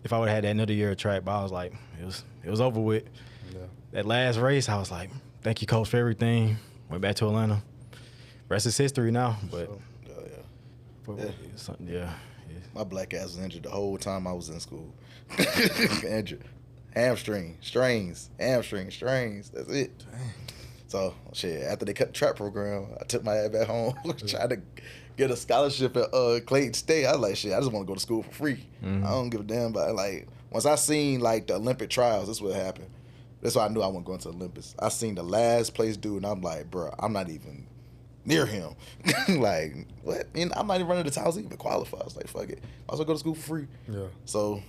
[SPEAKER 2] If I would have had that another year of track, but I was like, it was over with.
[SPEAKER 3] Yeah.
[SPEAKER 2] That last race, I was like, thank you, coach, for everything. Went back to Atlanta. Rest is history now, but yeah.
[SPEAKER 1] My black ass was injured the whole time I was in school. Injured. Hamstring, strains, hamstring, strains. That's it. Dang. So, shit, after they cut the trap program, I took my ass back home, tried to get a scholarship at Clayton State. I was like, shit, I just want to go to school for free. I don't give a damn about it. Like, once I seen, like, the Olympic trials, that's what happened. That's why I knew I wasn't going to the Olympics. I seen the last place dude, and I'm like, bro, I'm not even near him. Like, what? And I'm not even running the towels to even qualify. I was like, fuck it. Might as well go to school for free.
[SPEAKER 3] Yeah.
[SPEAKER 1] So,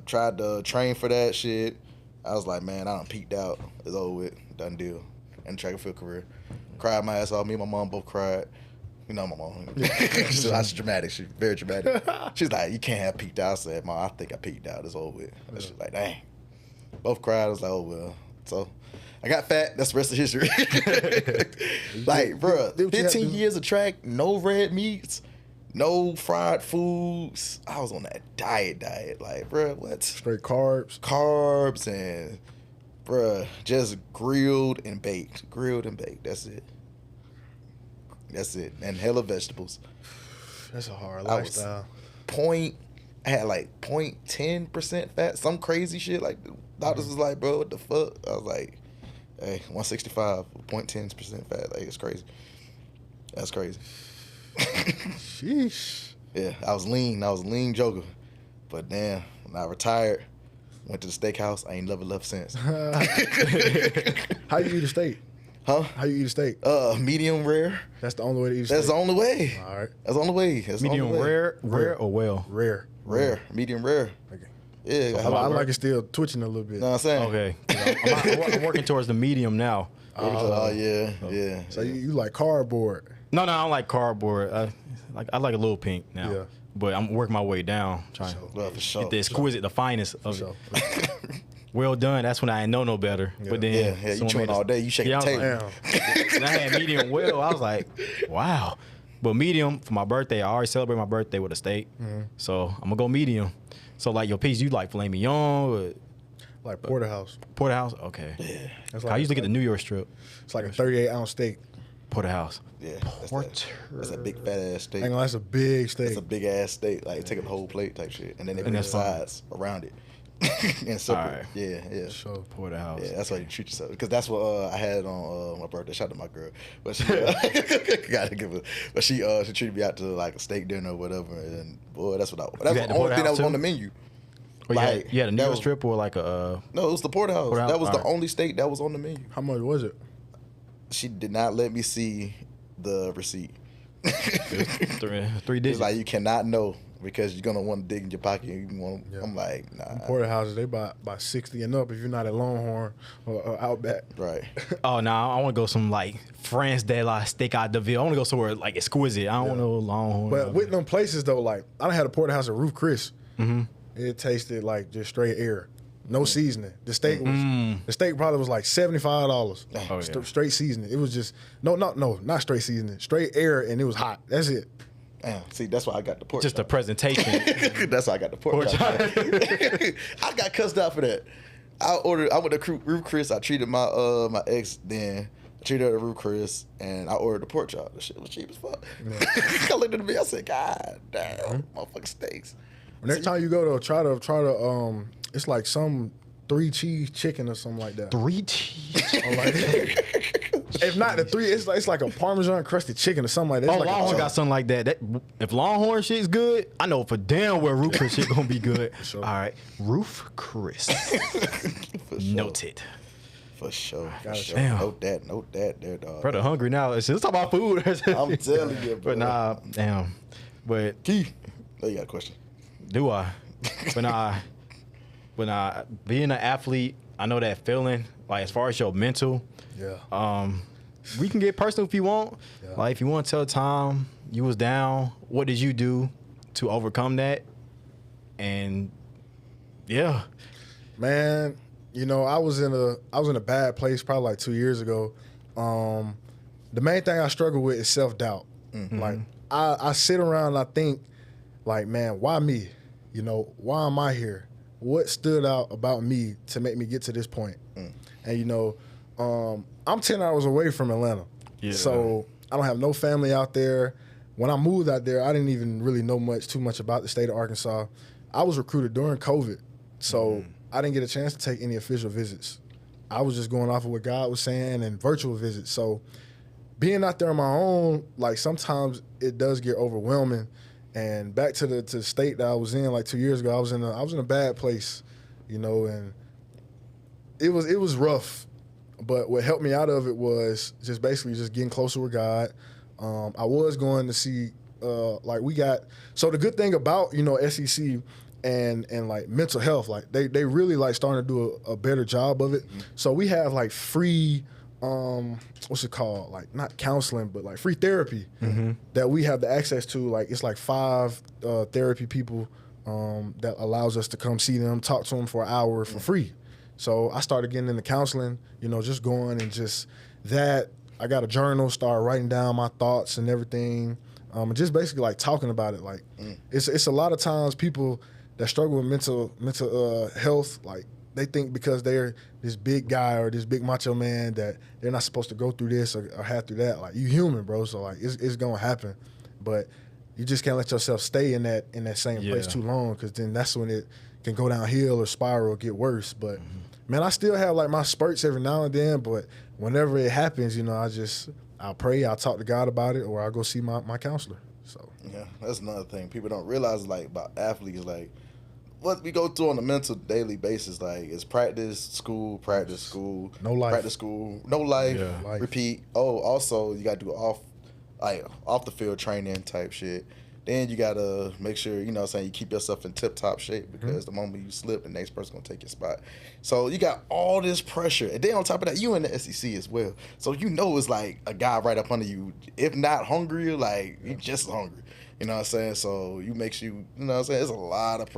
[SPEAKER 1] tried to train for that shit. I was like, man, I done peaked out. It's over with. Done deal. And track and field career. Cried my ass off. Me and my mom both cried. You know my mom. She's dramatic. She's very dramatic. She's like, you can't have peaked out. I said, Mom, I think I peaked out. It's over with. And she's like, dang. Both cried. I was like, oh, well. So, I got fat. That's the rest of history. Like, bro, 15 years of track, no red meats, no fried foods. I was on that diet. Like, bro, what?
[SPEAKER 3] Straight carbs.
[SPEAKER 1] Carbs and, bro, just grilled and baked. That's it. And hella vegetables.
[SPEAKER 3] That's a hard
[SPEAKER 1] I was
[SPEAKER 3] lifestyle.
[SPEAKER 1] I had like 0.10% fat, some crazy shit. Like the doctors was like, bro, what the fuck? I was like, hey, 165, 0.10% fat. Like, it's crazy. That's crazy.
[SPEAKER 3] Sheesh.
[SPEAKER 1] Yeah, I was lean joker. But damn, when I retired, went to the steakhouse, I ain't never left since.
[SPEAKER 3] How you eat a steak?
[SPEAKER 1] Huh?
[SPEAKER 3] How you eat a steak?
[SPEAKER 1] Medium rare.
[SPEAKER 3] That's the only way to eat a steak.
[SPEAKER 1] That's the only way.
[SPEAKER 3] All right.
[SPEAKER 1] That's the only way. That's the
[SPEAKER 2] Medium
[SPEAKER 1] only way.
[SPEAKER 2] rare or well?
[SPEAKER 3] Rare.
[SPEAKER 1] Rare. Medium rare.
[SPEAKER 3] Okay.
[SPEAKER 1] Yeah.
[SPEAKER 3] I like it still twitching a little bit.
[SPEAKER 1] You know what I'm saying?
[SPEAKER 2] Okay. I'm working towards the medium now.
[SPEAKER 1] Oh, yeah.
[SPEAKER 3] So you like cardboard?
[SPEAKER 2] No, I don't like cardboard. I like a little pink now.
[SPEAKER 3] Yeah.
[SPEAKER 2] But I'm working my way down, trying
[SPEAKER 1] Well, for sure.
[SPEAKER 2] get the exquisite, the finest of
[SPEAKER 3] So
[SPEAKER 2] it. Well done. That's when I didn't know no better. But then
[SPEAKER 1] Yeah, you
[SPEAKER 2] someone
[SPEAKER 1] chewing
[SPEAKER 2] made
[SPEAKER 1] all day. You shaking
[SPEAKER 2] Yeah,
[SPEAKER 1] the
[SPEAKER 2] I was
[SPEAKER 1] table.
[SPEAKER 3] damn.
[SPEAKER 2] And I had medium well. I was like, wow. But medium for my birthday, I already celebrate my birthday with a steak. So I'm gonna go medium. So like your piece, you like filet mignon or
[SPEAKER 3] Like porterhouse.
[SPEAKER 2] porterhouse? Okay.
[SPEAKER 1] Yeah.
[SPEAKER 3] That's
[SPEAKER 2] I usually get the New York strip.
[SPEAKER 3] It's like a 38-ounce steak.
[SPEAKER 2] Porterhouse.
[SPEAKER 1] Yeah. That's a big fat ass steak.
[SPEAKER 3] Ain't gonna lie, that's a big steak.
[SPEAKER 1] It's a big ass steak. Like take up the whole plate type shit. And then they put
[SPEAKER 2] And
[SPEAKER 1] the
[SPEAKER 2] that's fine.
[SPEAKER 1] sides around it. And separate.
[SPEAKER 2] Alright.
[SPEAKER 1] Yeah.
[SPEAKER 3] So
[SPEAKER 2] Porterhouse.
[SPEAKER 1] Yeah, that's how you treat yourself. Because that's what I had on my birthday. Shout out to my girl, but she gotta give her. But she treated me out to like a steak dinner or whatever. And boy, that's what I. That's
[SPEAKER 2] had
[SPEAKER 1] the
[SPEAKER 2] the
[SPEAKER 1] only thing that
[SPEAKER 2] porterhouse
[SPEAKER 1] was on
[SPEAKER 2] too?
[SPEAKER 1] the menu.
[SPEAKER 2] Or
[SPEAKER 1] Like,
[SPEAKER 2] you had a New
[SPEAKER 1] that
[SPEAKER 2] York
[SPEAKER 1] was-
[SPEAKER 2] strip or like a
[SPEAKER 1] No, it was the porterhouse.
[SPEAKER 2] Porterhouse?
[SPEAKER 1] That was the
[SPEAKER 2] Alright.
[SPEAKER 1] only steak that was on the menu.
[SPEAKER 3] how much was it?
[SPEAKER 1] She did not let me see the receipt.
[SPEAKER 2] three
[SPEAKER 1] It's
[SPEAKER 2] digits.
[SPEAKER 1] like you cannot know because you're gonna want to dig in your pocket. You want.
[SPEAKER 3] Yeah.
[SPEAKER 1] I'm like, nah.
[SPEAKER 3] Porterhouses, they by 60 and up if you're not at Longhorn or Outback.
[SPEAKER 1] Right.
[SPEAKER 2] Oh no, I want to go some like France de la Steak à Deville. I want to go somewhere like exquisite. I don't want no Longhorn.
[SPEAKER 3] But with them places though, like I done had a porterhouse at Roof Chris. It tasted like just straight air, no seasoning. The steak probably was like $75.
[SPEAKER 2] Oh, yeah.
[SPEAKER 3] Straight seasoning. It was just not straight seasoning. Straight air and it was hot. That's it.
[SPEAKER 1] Damn. See, that's why I got the pork.
[SPEAKER 2] just the
[SPEAKER 1] chop.
[SPEAKER 2] presentation.
[SPEAKER 1] That's why I got the pork. chop. I got cussed out for that. I went to Roof Chris. I treated my my ex then. I treated her at Roof Chris, and I ordered the pork chop. The shit was cheap as fuck. I looked at me. I said, God damn, motherfucking steaks.
[SPEAKER 3] Next time you go though, try to it's like some 3 cheese chicken or something like that.
[SPEAKER 2] 3 cheese.
[SPEAKER 3] Or like if not the 3, it's like a Parmesan crusted chicken or something like that. It's
[SPEAKER 2] Oh,
[SPEAKER 3] like
[SPEAKER 2] Longhorn got something like that. If Longhorn shit's good, I know for damn well Roof Chris shit gonna be good.
[SPEAKER 3] Sure.
[SPEAKER 2] All right, Roof Chris.
[SPEAKER 1] For sure.
[SPEAKER 2] Noted.
[SPEAKER 1] For sure. For
[SPEAKER 3] Gotta
[SPEAKER 1] sure.
[SPEAKER 2] Damn.
[SPEAKER 1] Note that there, dog.
[SPEAKER 2] Brother, hungry now. Let's talk about food.
[SPEAKER 1] I'm telling you, bro.
[SPEAKER 2] But nah, damn. But
[SPEAKER 1] Keith. Oh, you got a question?
[SPEAKER 2] do I? But nah, being an athlete, I know that feeling. Like as far as your mental,
[SPEAKER 3] Yeah.
[SPEAKER 2] we can get personal if you want.
[SPEAKER 3] Yeah.
[SPEAKER 2] Like if you want to tell the time you was down, what did you do to overcome that? And yeah,
[SPEAKER 3] Man, you know, I was in a bad place probably like 2 years ago. The main thing I struggle with is self-doubt. Like I sit around and I think like, man, why me? You know, why am I here? What stood out about me to make me get to this point? And you know, I'm 10 hours away from Atlanta.
[SPEAKER 2] Yeah.
[SPEAKER 3] So I don't have no family out there. When I moved out there, I didn't even really know too much about the state of Arkansas. I was recruited during COVID. So I didn't get a chance to take any official visits. I was just going off of what God was saying and virtual visits. So being out there on my own, like sometimes it does get overwhelming. And back to the state that I was in like 2 years ago, I was in a bad place, you know, and it was rough. But what helped me out of it was just basically just getting closer with God. I was going to see so the good thing about, you know, SEC and like mental health, like they really like starting to do a better job of it. So we have like free what's it called? Like not counseling, but like free therapy that we have the access to. Like it's like 5 therapy people that allows us to come see them, talk to them for an hour for free. So I started getting into counseling, you know, just going and just that. I got a journal, started writing down my thoughts and everything, and just basically like talking about it. Like it's a lot of times people that struggle with mental health, like they think because they're this big guy or this big macho man that they're not supposed to go through this or have through that. Like you human, bro. So like it's gonna happen, but you just can't let yourself stay in that same place too long, because then that's when it can go downhill or spiral or get worse. But man, I still have like my spurts every now and then, but whenever it happens, you know, I'll pray, I'll talk to God about it, or I'll go see my counselor. So
[SPEAKER 1] Yeah, that's another thing people don't realize, like about athletes. Like what we go through on a mental daily basis, like it's practice, school,
[SPEAKER 3] No life.
[SPEAKER 1] practice, school, no life,
[SPEAKER 2] Yeah.
[SPEAKER 1] repeat. Oh, also you got to do off the field training type shit. Then you gotta make sure, you know what I'm saying, you keep yourself in tip top shape because the moment you slip, the next person's gonna take your spot. So you got all this pressure. And then on top of that, you in the SEC as well. So you know it's like a guy right up under you. If not hungry, like you just hungry. You know what I'm saying? So you make sure you know what I'm saying? It's a lot of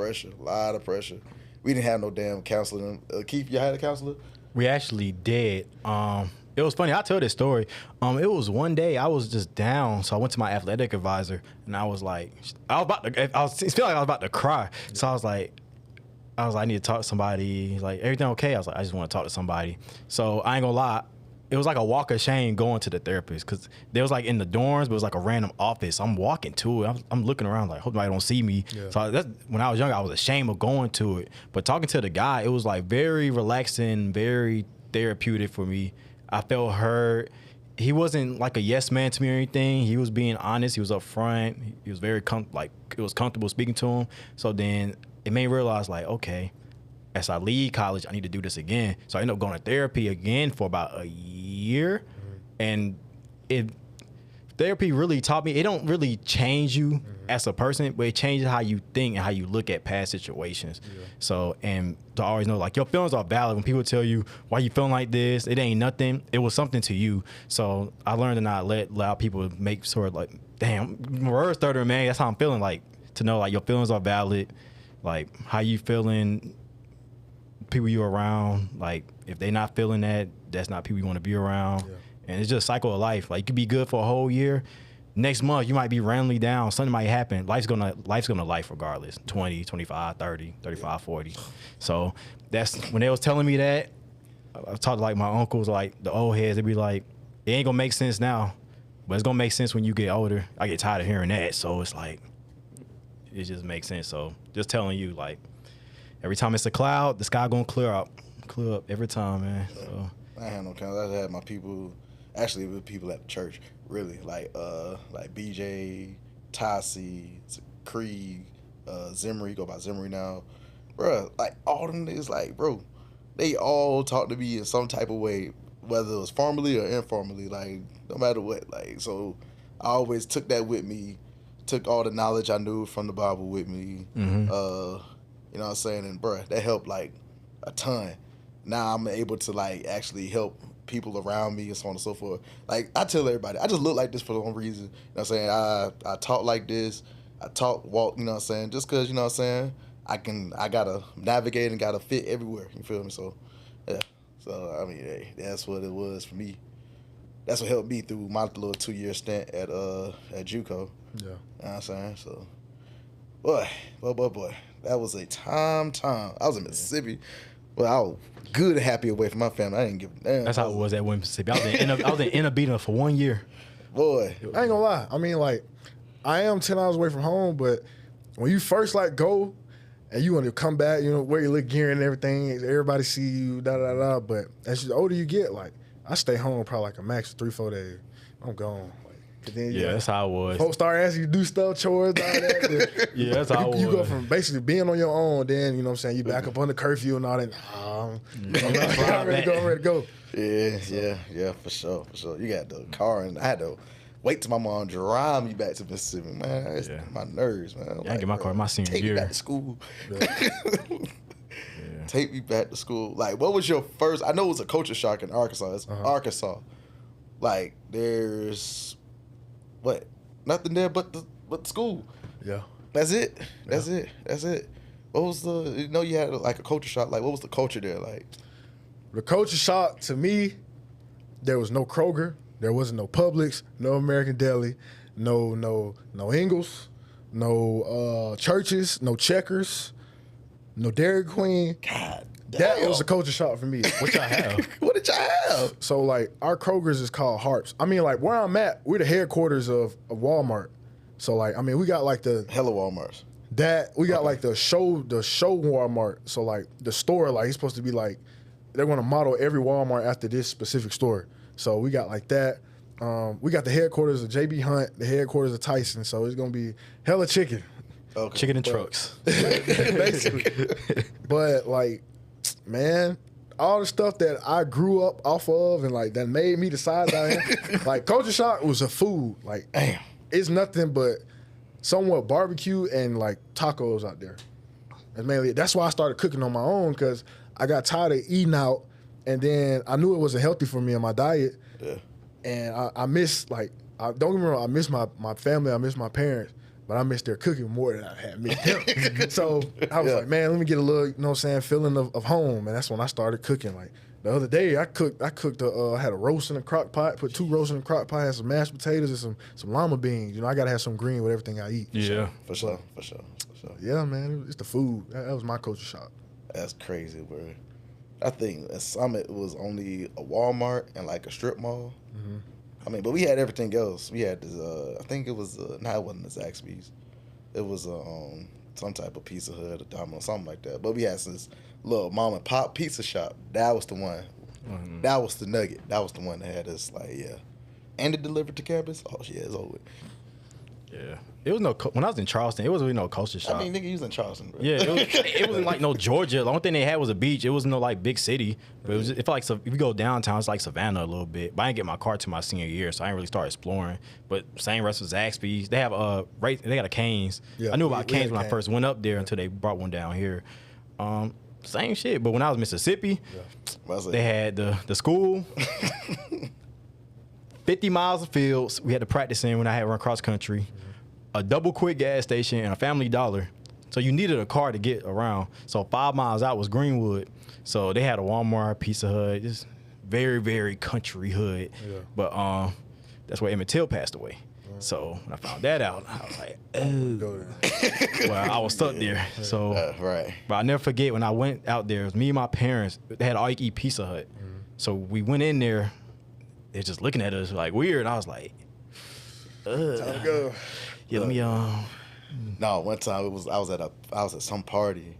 [SPEAKER 1] pressure. We didn't have no damn counselor. Keith, you had a counselor?
[SPEAKER 2] We actually did. It was funny. I'll tell this story. It was one day I was just down, so I went to my athletic advisor, and I was like, it felt like I was about to cry. So I was like, I need to talk to somebody. He's like, everything okay? I was like, I just want to talk to somebody. So I ain't gonna lie. It was like a walk of shame going to the therapist because they was like in the dorms, but it was like a random office. I'm walking to it. I'm looking around like, hope nobody don't see me. Yeah. So that's when I was young, I was ashamed of going to it. But talking to the guy, it was like very relaxing, very therapeutic for me. I felt heard. He wasn't like a yes man to me or anything. He was being honest. He was upfront. He was very it was comfortable speaking to him. So then it made me realize like, okay, as I leave college, I need to do this again. So I ended up going to therapy again for about a year. And therapy really taught me, it don't really change you as a person, but it changes how you think and how you look at past situations. Yeah. So, and to always know, like, your feelings are valid. When people tell you, why you feeling like this, it ain't nothing. It was something to you. So I learned to not allow people to make sort of like, damn, my words stuttering, man. That's how I'm feeling. Like, to know, like, your feelings are valid. Like, how you feeling, people you around, like, if they not feeling that, that's not people you want to be around. Yeah. And it's just a cycle of life. Like, you could be good for a whole year. Next month, you might be randomly down. Something might happen. Life's gonna life regardless. 20, 25, 30, 35, 40. So that's when they was telling me that, I talked to like my uncles, like the old heads, they'd be like, it ain't gonna make sense now, but it's gonna make sense when you get older. I get tired of hearing that. So it's like, it just makes sense. So just telling you, like, every time it's a cloud, the sky gonna clear up every time, man. So
[SPEAKER 1] I had no clouds. I had my people, actually it was people at the church, really, like BJ, Tassi, Creed, Zimri, go by Zimri now. Bruh, like all them niggas, like, bro, they all talk to me in some type of way, whether it was formally or informally, like, no matter what. Like, so I always took that with me, took all the knowledge I knew from the Bible with me. You know what I'm saying? And bruh, that helped like a ton. Now I'm able to like actually help people around me and so on and so forth. Like, I tell everybody, I just look like this for no reason. You know what I'm saying? I talk like this. I walk, you know what I'm saying? Just because, you know what I'm saying? I gotta navigate and gotta fit everywhere. You feel me? So, yeah. So, I mean, hey, that's what it was for me. That's what helped me through my little 2-year stint at JUCO. Yeah. You know what I'm saying? So, boy. That was a time. I was in Mississippi. Well, I was good and happy away from my family. I didn't give a damn.
[SPEAKER 2] That's how it was at Mississippi. I was in Inabita for 1 year.
[SPEAKER 1] Boy.
[SPEAKER 3] I ain't gonna lie. I mean, like, I am 10 hours away from home, but when you first, like, go and you want to come back, you know, wear your little gear and everything, everybody see you, da-da-da. But as the older you get, like, I stay home probably like a max of 3-4 days. I'm gone. Then,
[SPEAKER 2] yeah, that's how it was.
[SPEAKER 3] Folks start asking you to do stuff, chores, all that.
[SPEAKER 2] Yeah, that's how it was.
[SPEAKER 3] You go from basically being on your own, then, you know what I'm saying, you back up under curfew and all that. I'm ready to go.
[SPEAKER 1] Yeah, for sure. You got the car, and I had to wait till my mom drive me back to Mississippi. Man, it's my nerves, man.
[SPEAKER 2] I get my car my senior year.
[SPEAKER 1] Take me back to school. Take me back to school. Like, what was your first? I know it was a culture shock in Arkansas. It's Arkansas. Like, there's nothing there but the school.
[SPEAKER 3] Yeah.
[SPEAKER 1] That's it. That's it. What was you had like a culture shock. Like, what was the culture there like?
[SPEAKER 3] The culture shock to me, there was no Kroger, there wasn't no Publix, no American Deli, no Ingles, no Churches, no Checkers, no Dairy Queen.
[SPEAKER 1] God damn.
[SPEAKER 3] That was a culture shock for me.
[SPEAKER 2] What y'all have?
[SPEAKER 1] What did y'all have?
[SPEAKER 3] So, like, our Kroger's is called Harps. I mean, like, where I'm at, we're the headquarters of Walmart. So, like, I mean, we got, like, the...
[SPEAKER 1] Hella Walmarts.
[SPEAKER 3] We got, like, the show Walmart. So, like, the store, like, it's supposed to be, like, they're going to model every Walmart after this specific store. So, we got, like, that. We got the headquarters of J.B. Hunt, the headquarters of Tyson. So, it's going to be hella chicken.
[SPEAKER 1] Okay.
[SPEAKER 2] Chicken and trucks.
[SPEAKER 3] Basically. But like, man, all the stuff that I grew up off of and like that made me the size I am. Like culture shock was a food. Like,
[SPEAKER 1] Damn.
[SPEAKER 3] it's nothing but somewhat barbecue and like tacos out there. And mainly that's why I started cooking on my own, because I got tired of eating out, and then I knew it wasn't healthy for me in my diet.
[SPEAKER 1] Yeah.
[SPEAKER 3] And I miss, like, don't get me wrong, I miss my family, I miss my parents, but I miss their cooking more than I had missed them. So I was like, man, let me get a little, you know what I'm saying, feeling of home. And that's when I started cooking. Like the other day, I had a roast in a crock pot, put 2 roasts in a crock pot, had some mashed potatoes and some llama beans. You know, I got to have some green with everything I eat.
[SPEAKER 2] Yeah.
[SPEAKER 1] For sure.
[SPEAKER 3] Yeah, man, it's the food. That was my culture shock.
[SPEAKER 1] That's crazy, bro. I think at Summit was only a Walmart and like a strip mall.
[SPEAKER 3] Mm-hmm.
[SPEAKER 1] I mean, but we had everything else. We had this, I think it was, it wasn't the Zaxby's. It was some type of Pizza Hut or Domino's, something like that. But we had this little mom and pop pizza shop. That was the one. Mm-hmm. That was the nugget. That was the one that had us like, yeah. And it delivered to campus. Oh, yeah, it's over.
[SPEAKER 2] Yeah. It was when I was in Charleston, it wasn't really no culture shock.
[SPEAKER 1] I mean, nigga, you was in Charleston, bro.
[SPEAKER 2] Yeah, it wasn't like no Georgia. The only thing they had was a beach. It wasn't no like big city. But it was, it felt like, if you go downtown, it's like Savannah a little bit. But I didn't get my car to my senior year, so I didn't really start exploring. But same rest with Zaxby's. They have they got a Cane's.
[SPEAKER 3] Yeah,
[SPEAKER 2] I knew about Cane's when I
[SPEAKER 3] Cane's.
[SPEAKER 2] first went up there until they brought one down here. Same shit. But when I was in Mississippi, they had the school. 50 miles of fields we had to practice in when I had run cross country. A double quick gas station and a Family Dollar. So you needed a car to get around. So 5 miles out was Greenwood. So they had a Walmart, Pizza Hut, just very, very country hood. Yeah. But that's where Emmett Till passed away. So when I found that out, I was like, oh. Well, I was stuck there. So,
[SPEAKER 1] right.
[SPEAKER 2] But I'll never forget when I went out there, it was me and my parents. They had all you can eat Pizza Hut. So we went in there. They're just looking at us like weird. And I was like,
[SPEAKER 3] Time to go.
[SPEAKER 2] Yeah, let me
[SPEAKER 1] No, one time I was at some party,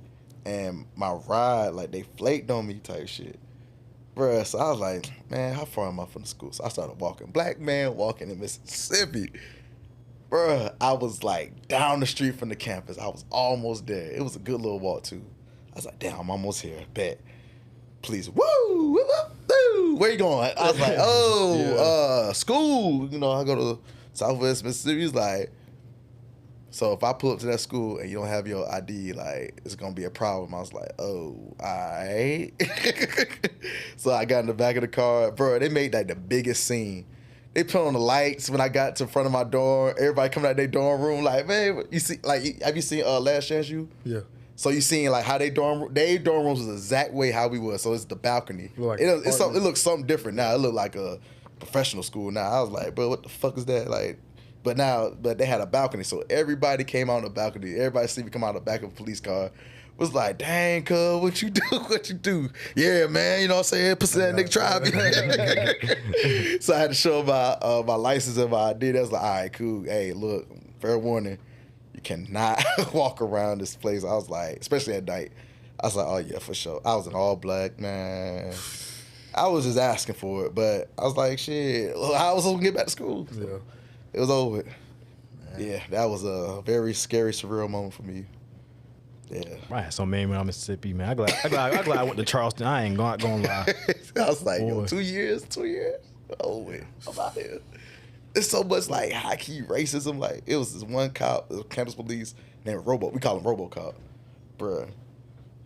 [SPEAKER 1] and my ride, like, they flaked on me type shit. Bruh, so I was like, man, how far am I from the school? So I started walking. Black man walking in Mississippi. Bruh, I was like down the street from the campus. I was almost there. It was a good little walk too. I was like, damn, I'm almost here. Bet. Please. Woo! Woo! Woo! Where you going? I was like, school. You know, I go to Southwest Mississippi. He's like, so if I pull up to that school and you don't have your ID, like, it's going to be a problem. I was like, oh, all right. So I got in the back of the car. Bro, they made, like, the biggest scene. They put on the lights when I got to the front of my door. Everybody coming out their dorm room like, man, you see, like, have you seen Last Chance U?
[SPEAKER 3] Yeah.
[SPEAKER 1] So you seen, like, how they dorm rooms was the exact way how we was. So it's the balcony.
[SPEAKER 3] Like
[SPEAKER 1] it looks something different now. It looked like a professional school now. I was like, bro, what the fuck is that? Like, but they had a balcony, so everybody came out on the balcony. Everybody see me come out the back of a police car. Was like, dang, cuz, what you do? What you do? Yeah, man, you know what I'm saying? Pussy that nigga try me. So I had to show my license and my ID. That's like, all right, cool. Hey, look, fair warning, you cannot walk around this place. I was like, especially at night. I was like, oh yeah, for sure. I was in all black, man. I was just asking for it, but I was like, shit, how was I gonna get back to school?
[SPEAKER 3] Yeah.
[SPEAKER 1] It was over. Yeah, that was a very scary, surreal moment for me. Yeah.
[SPEAKER 2] I had so many when I'm in Mississippi, man. I'm glad I went to Charleston. I ain't gonna lie.
[SPEAKER 1] I was like, yo,
[SPEAKER 2] Boy.
[SPEAKER 1] 2 years? Oh, wait, I'm out here. There's so much, like, high-key racism. Like, it was this one cop, campus police, named we call him RoboCop. Bruh.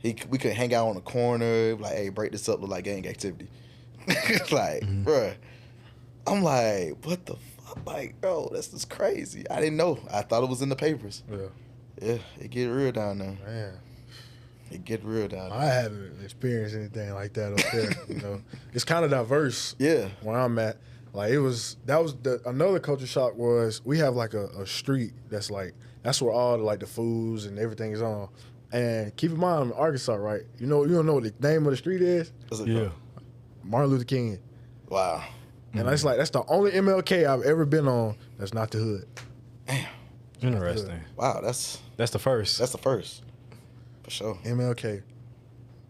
[SPEAKER 1] We could hang out on the corner, like, hey, break this up, look like gang activity. Like, bruh. I'm like, what the fuck? Like, bro, this is crazy. I didn't know. I thought it was in the papers.
[SPEAKER 3] Yeah.
[SPEAKER 1] Yeah, it get real down there.
[SPEAKER 3] Man.
[SPEAKER 1] It get real down there.
[SPEAKER 3] I haven't experienced anything like that up there. You know, it's kind of diverse.
[SPEAKER 1] Yeah.
[SPEAKER 3] Where I'm at, like another culture shock was we have like a street that's where all the foods and everything is on. And keep in mind, I'm in Arkansas, right? You don't know what the name of the street is?
[SPEAKER 1] What's it
[SPEAKER 2] Yeah.
[SPEAKER 1] called?
[SPEAKER 3] Martin Luther King.
[SPEAKER 1] Wow.
[SPEAKER 3] And that's the only MLK I've ever been on that's not the hood.
[SPEAKER 1] Damn.
[SPEAKER 2] Interesting.
[SPEAKER 1] Wow, that's
[SPEAKER 2] That's the first.
[SPEAKER 1] the first. For sure.
[SPEAKER 3] MLK.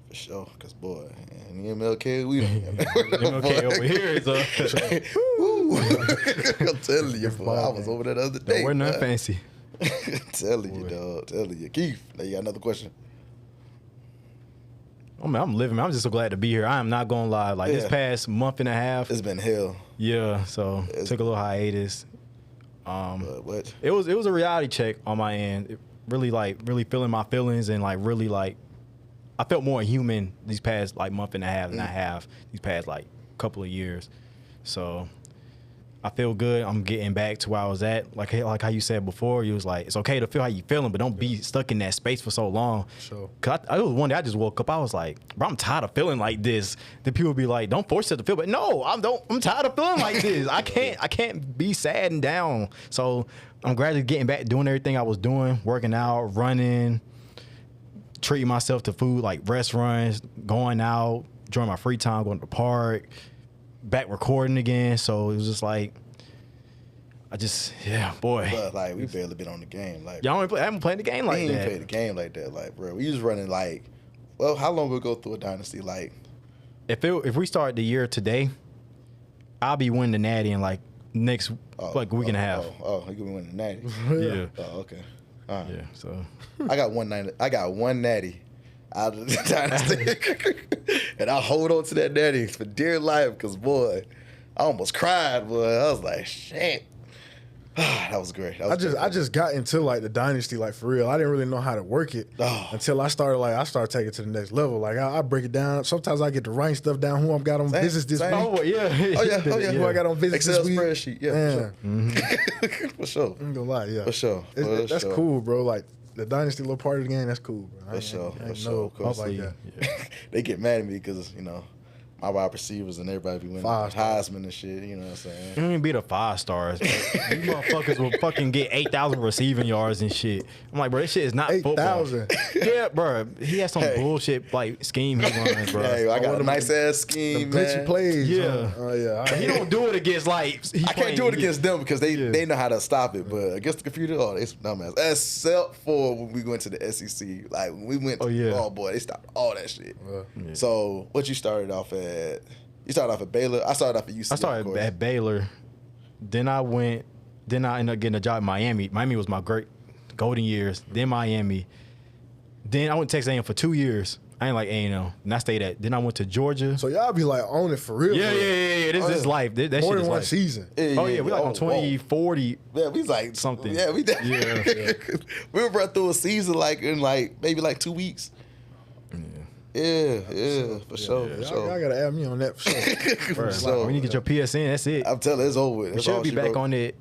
[SPEAKER 1] For sure. Because, boy, and the MLK, we don't.
[SPEAKER 2] MLK over here is
[SPEAKER 1] Woo. I'm telling you, boy, I was over there the other day.
[SPEAKER 2] We're not
[SPEAKER 1] man.
[SPEAKER 2] fancy.
[SPEAKER 1] Telling you, dog. Telling you. Keith, now you got another question.
[SPEAKER 2] I mean, I'm living. I'm just so glad to be here. I am not gonna lie. Like this past month and a half,
[SPEAKER 1] It's been hell.
[SPEAKER 2] yeah. So took a little hiatus.
[SPEAKER 1] What?
[SPEAKER 2] It was a reality check on my end. It really feeling my feelings and like really like I felt more human these past like month and a half and a half. These past like couple of years. So I feel good. I'm getting back to where I was at. Like how you said before, you was like, it's okay to feel how you feeling, but don't be stuck in that space for so long.
[SPEAKER 3] Sure.
[SPEAKER 2] Cause I was one day I just woke up. I was like, bro, I'm tired of feeling like this. Then people be like, don't force yourself to feel, but no, I'm tired of feeling like this. I can't be sad and down. So I'm gradually getting back, doing everything I was doing, working out, running, treating myself to food like restaurants, going out, during my free time, going to the park. Back recording again, so it was just like boy.
[SPEAKER 1] But like we barely been on the game. Like
[SPEAKER 2] Y'all haven't played the game like
[SPEAKER 1] we
[SPEAKER 2] that.
[SPEAKER 1] ain't played the game like that. Like bro, we just running like. Well, how long we go through a dynasty? Like
[SPEAKER 2] If we start the year today, I'll be winning the natty in like next like week and a half.
[SPEAKER 1] Oh, you can win the natty.
[SPEAKER 2] Yeah.
[SPEAKER 1] Oh, okay. All right.
[SPEAKER 2] Yeah. So
[SPEAKER 1] I got one natty out of the dynasty, and I hold on to that natty for dear life. Cause boy, I almost cried. Boy, I was like, shit. That was great.
[SPEAKER 3] I just got into like the dynasty like for real. I didn't really know how to work it until I started taking it to the next level. Like I break it down. Sometimes I get to writing stuff down. Who I've got on visits this week.
[SPEAKER 2] oh yeah.
[SPEAKER 3] Who I got on visits
[SPEAKER 1] Excel
[SPEAKER 3] this week.
[SPEAKER 1] spreadsheet. Yeah, for sure. For sure.
[SPEAKER 3] I'm gonna lie, yeah.
[SPEAKER 1] For sure.
[SPEAKER 3] That's
[SPEAKER 1] sure.
[SPEAKER 3] cool, bro. Like the dynasty little part of the game, that's cool, bro.
[SPEAKER 1] For sure.
[SPEAKER 3] I
[SPEAKER 1] For
[SPEAKER 3] ain't
[SPEAKER 1] sure.
[SPEAKER 3] know
[SPEAKER 1] Of course.
[SPEAKER 3] like that.
[SPEAKER 1] They get mad at me because my wide receivers and everybody be winning Heisman and shit. You know what I'm saying?
[SPEAKER 2] You don't even be the 5 stars. Bro. You motherfuckers will fucking get 8,000 receiving yards and shit. I'm like, bro, this shit is not football.
[SPEAKER 3] 8,000.
[SPEAKER 2] Yeah, bro. He has some bullshit like scheme he runs, bro.
[SPEAKER 1] Hey, I got a nice ass
[SPEAKER 3] The
[SPEAKER 1] scheme,
[SPEAKER 3] glitchy
[SPEAKER 1] man.
[SPEAKER 3] plays.
[SPEAKER 2] Yeah.
[SPEAKER 3] Yeah.
[SPEAKER 2] He don't do it against like.
[SPEAKER 1] I can't do it against them because they know how to stop it. But against the computer, they some dumbass. Except for when we went to the SEC, like when we went. Oh boy, they stopped all that shit.
[SPEAKER 2] Yeah.
[SPEAKER 1] So what you started off at? You started off at Baylor. I started off at UCF.
[SPEAKER 2] I started at Baylor. Then I ended up getting a job in Miami. Miami was my great golden years. Then Miami. Then I went to Texas A&M for 2 years. I ain't like A&M. And I stayed at. Then I went to Georgia.
[SPEAKER 3] So y'all be like on it for real.
[SPEAKER 2] Yeah. This is life. That
[SPEAKER 3] More
[SPEAKER 2] shit
[SPEAKER 3] than
[SPEAKER 2] is
[SPEAKER 3] one
[SPEAKER 2] life.
[SPEAKER 3] season.
[SPEAKER 1] Yeah,
[SPEAKER 2] We like on 2040.
[SPEAKER 1] Yeah, we was like
[SPEAKER 2] something.
[SPEAKER 1] Yeah, we did.
[SPEAKER 2] Yeah.
[SPEAKER 1] We were through a season in maybe 2 weeks. Yeah, for sure.
[SPEAKER 3] Y'all gotta add me on that for sure.
[SPEAKER 2] Bro,
[SPEAKER 1] So,
[SPEAKER 2] when you get your PSN, that's it.
[SPEAKER 1] I'm telling you, it's over with.
[SPEAKER 2] We
[SPEAKER 1] That's
[SPEAKER 2] should
[SPEAKER 1] all
[SPEAKER 2] be
[SPEAKER 1] she
[SPEAKER 2] back
[SPEAKER 1] wrote.
[SPEAKER 2] on it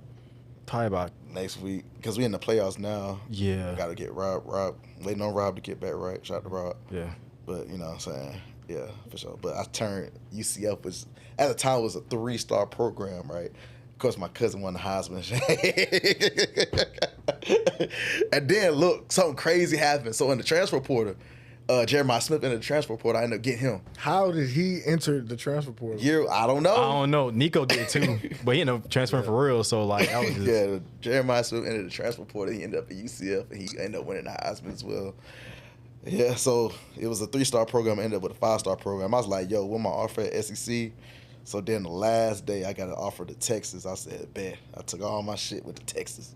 [SPEAKER 2] probably about.
[SPEAKER 1] Next week because we in the playoffs now.
[SPEAKER 3] Yeah.
[SPEAKER 1] Got to get Rob. Waiting on Rob to get back right. Shout out to Rob.
[SPEAKER 2] Yeah.
[SPEAKER 1] But you know what I'm saying? Yeah, for sure. But I turned UCF was at the time was a 3-star program, right? Of course, my cousin won the Heisman. And then look, something crazy happened. So in the transfer portal, Jeremiah Smith in the transfer portal, I ended up getting him.
[SPEAKER 3] How did he enter the transfer portal?
[SPEAKER 1] I don't know.
[SPEAKER 2] I don't know. Nico did too, but he ended up transferring for real. So like, I was just
[SPEAKER 1] Yeah, Jeremiah Smith entered the transfer portal. He ended up at UCF, and he ended up winning the Heisman as well. Yeah, so it was a 3-star program. I ended up with a 5-star program. I was like, yo, when my offer at SEC? So then the last day, I got an offer to Texas. I said, bet. I took all my shit with the Texas.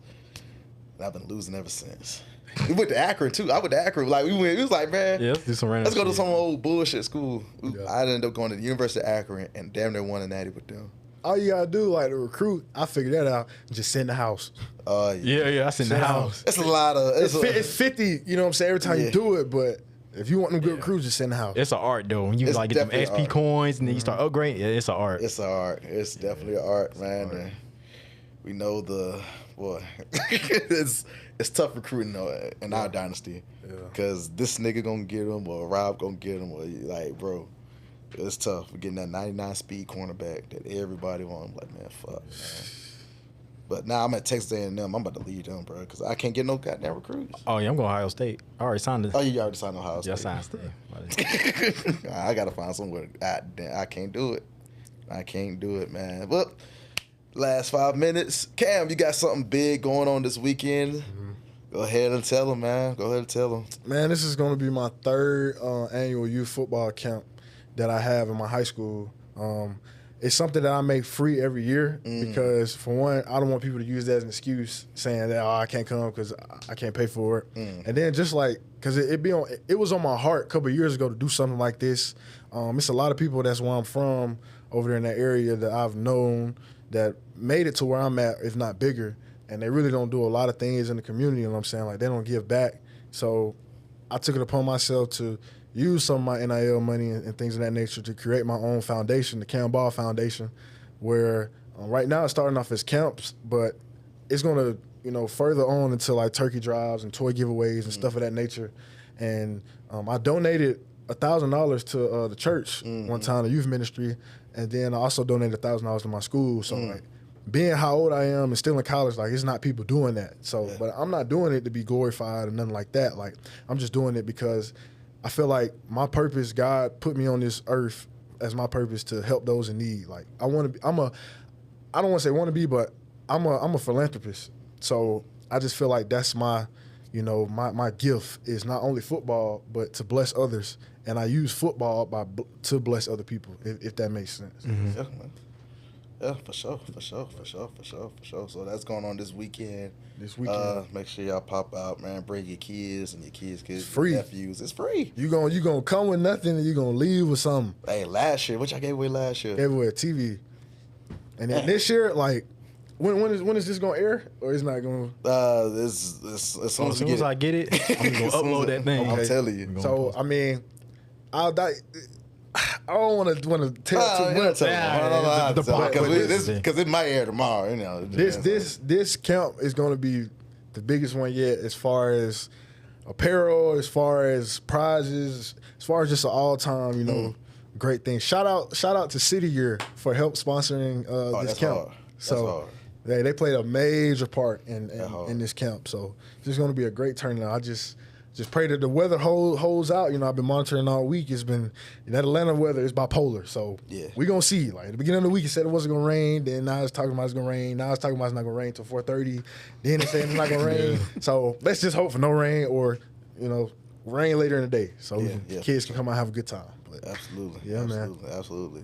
[SPEAKER 1] And I've been losing ever since. We went to Akron, too. I went to Akron. Like, we was like, man,
[SPEAKER 2] yeah, let's do some random
[SPEAKER 1] let's go to
[SPEAKER 2] shit.
[SPEAKER 1] some old bullshit school.
[SPEAKER 3] Yeah.
[SPEAKER 1] I ended up going to the University of Akron and damn near won a natty with them.
[SPEAKER 3] All you gotta do, like to recruit, I figured that out. Just sit in the house.
[SPEAKER 2] Yeah, I seen the house.
[SPEAKER 1] It's a lot of...
[SPEAKER 3] It's 50, you know what I'm saying, every time
[SPEAKER 1] Yeah.
[SPEAKER 3] you do it, but if you want them good recruits, just sit in the house.
[SPEAKER 2] It's an art though. When you
[SPEAKER 1] It's
[SPEAKER 2] like get them
[SPEAKER 1] definitely
[SPEAKER 2] SP
[SPEAKER 1] art.
[SPEAKER 2] coins and then you start upgrading, yeah, it's an art.
[SPEAKER 1] It's an art. It's definitely an art, man. And we know it's tough recruiting though in our dynasty. Because this nigga gonna get him or Rob gonna get him or like, bro, it's tough. We're getting that 99 speed cornerback that everybody wants. I'm like, man, fuck, man. But now I'm at Texas A&M. I'm about to leave them, bro, because I can't get no goddamn recruits.
[SPEAKER 2] Oh yeah, I'm going to Ohio State. I already signed it.
[SPEAKER 1] Oh, you already signed Ohio State.
[SPEAKER 2] Yeah, I signed State.
[SPEAKER 1] I gotta find somewhere. I can't do it. I can't do it, man. But last 5 minutes, Cam, you got something big going on this weekend. Go ahead and tell them, man. Go ahead and tell them.
[SPEAKER 3] Man, this is going to be my 3rd annual youth football camp that I have in my high school. it's something that I make free every year because, for one, I don't want people to use that as an excuse saying that, I can't come because I can't pay for it. And then just like, because it was on my heart a couple of years ago to do something like this. It's a lot of people that's where I'm from over there in that area that I've known that made it to where I'm at, if not bigger, and they really don't do a lot of things in the community, you know what I'm saying? Like, they don't give back. So I took it upon myself to use some of my NIL money and things of that nature to create my own foundation, the Cam Ball Foundation, where right now it's starting off as camps, but it's going to, further on into like turkey drives and toy giveaways and stuff of that nature. And I donated $1,000 to the church one time, the youth ministry, and then I also donated $1,000 to my school. So like, being how old I am and still in college, like, it's not people doing that. So, but I'm not doing it to be glorified or nothing like that. Like, I'm just doing it because I feel like my purpose, God put me on this earth as my purpose to help those in need. Like, I don't want to say want to be, but I'm a philanthropist. So I just feel like that's my gift is not only football, but to bless others. And I use football to bless other people, if that makes sense.
[SPEAKER 1] Yeah, man. Yeah, for sure. So that's going on this weekend. Make sure y'all pop out, man. Bring your kids and your kids'
[SPEAKER 3] it's free.
[SPEAKER 1] Nephews. It's free.
[SPEAKER 3] You gonna come with nothing and you gonna leave with something.
[SPEAKER 1] Hey, last year, what y'all gave away last year?
[SPEAKER 3] Gave away a TV. And then this year, like, when is this gonna air, or is not gonna?
[SPEAKER 1] As soon
[SPEAKER 2] as I get it, I'm gonna upload that thing.
[SPEAKER 1] I'm telling you.
[SPEAKER 3] So I mean, I don't want to tell too much.
[SPEAKER 1] Because it might air tomorrow.
[SPEAKER 3] This camp is going to be the biggest one yet, as far as apparel, as far as prizes, as far as just an all-time, great thing. Shout out to City Year for help sponsoring this camp.
[SPEAKER 1] Hard.
[SPEAKER 3] So they played a major part in this camp. So it's just going to be a great turnout. I just pray that the weather holds out. I've been monitoring all week. It's been that Atlanta weather is bipolar. So we're going to see. Like, at the beginning of the week, it said it wasn't going to rain. Then now it's talking about it's going to rain. Now it's talking about it's not going to rain until 4:30. Then it's saying it's not going to rain. So let's just hope for no rain or, rain later in the day. So the kids can come out and have a good time. But,
[SPEAKER 1] absolutely.
[SPEAKER 3] Yeah,
[SPEAKER 1] Absolutely.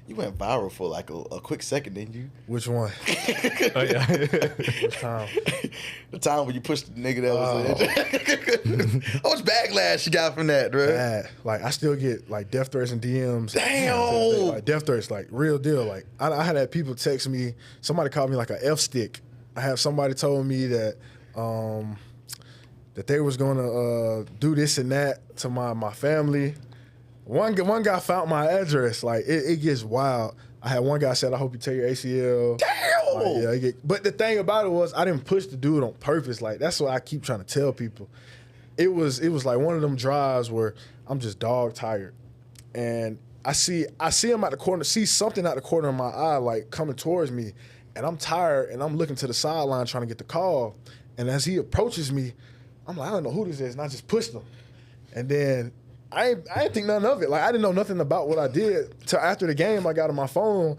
[SPEAKER 1] You went viral for like a quick second, didn't you?
[SPEAKER 3] Which one? Which time?
[SPEAKER 1] The time when you pushed the nigga that was how much backlash you got from that, bro?
[SPEAKER 3] Bad. Like, I still get like death threats and DMs.
[SPEAKER 1] Damn.
[SPEAKER 3] Like death threats, like real deal. Like I had people text me. Somebody called me like a F stick. I have somebody told me that that they was gonna do this and that to my family. One guy found my address. Like, it gets wild. I had one guy said, "I hope you tear your ACL."
[SPEAKER 1] Damn.
[SPEAKER 3] Like, but the thing about it was, I didn't push the dude on purpose. Like, that's what I keep trying to tell people. It was like one of them drives where I'm just dog tired, and I see him at the corner, see something out the corner of my eye, like coming towards me, and I'm tired, and I'm looking to the sideline trying to get the call, and as he approaches me, I'm like, I don't know who this is, and I just pushed him, and then. I didn't think nothing of it. Like, I didn't know nothing about what I did till after the game. I got on my phone,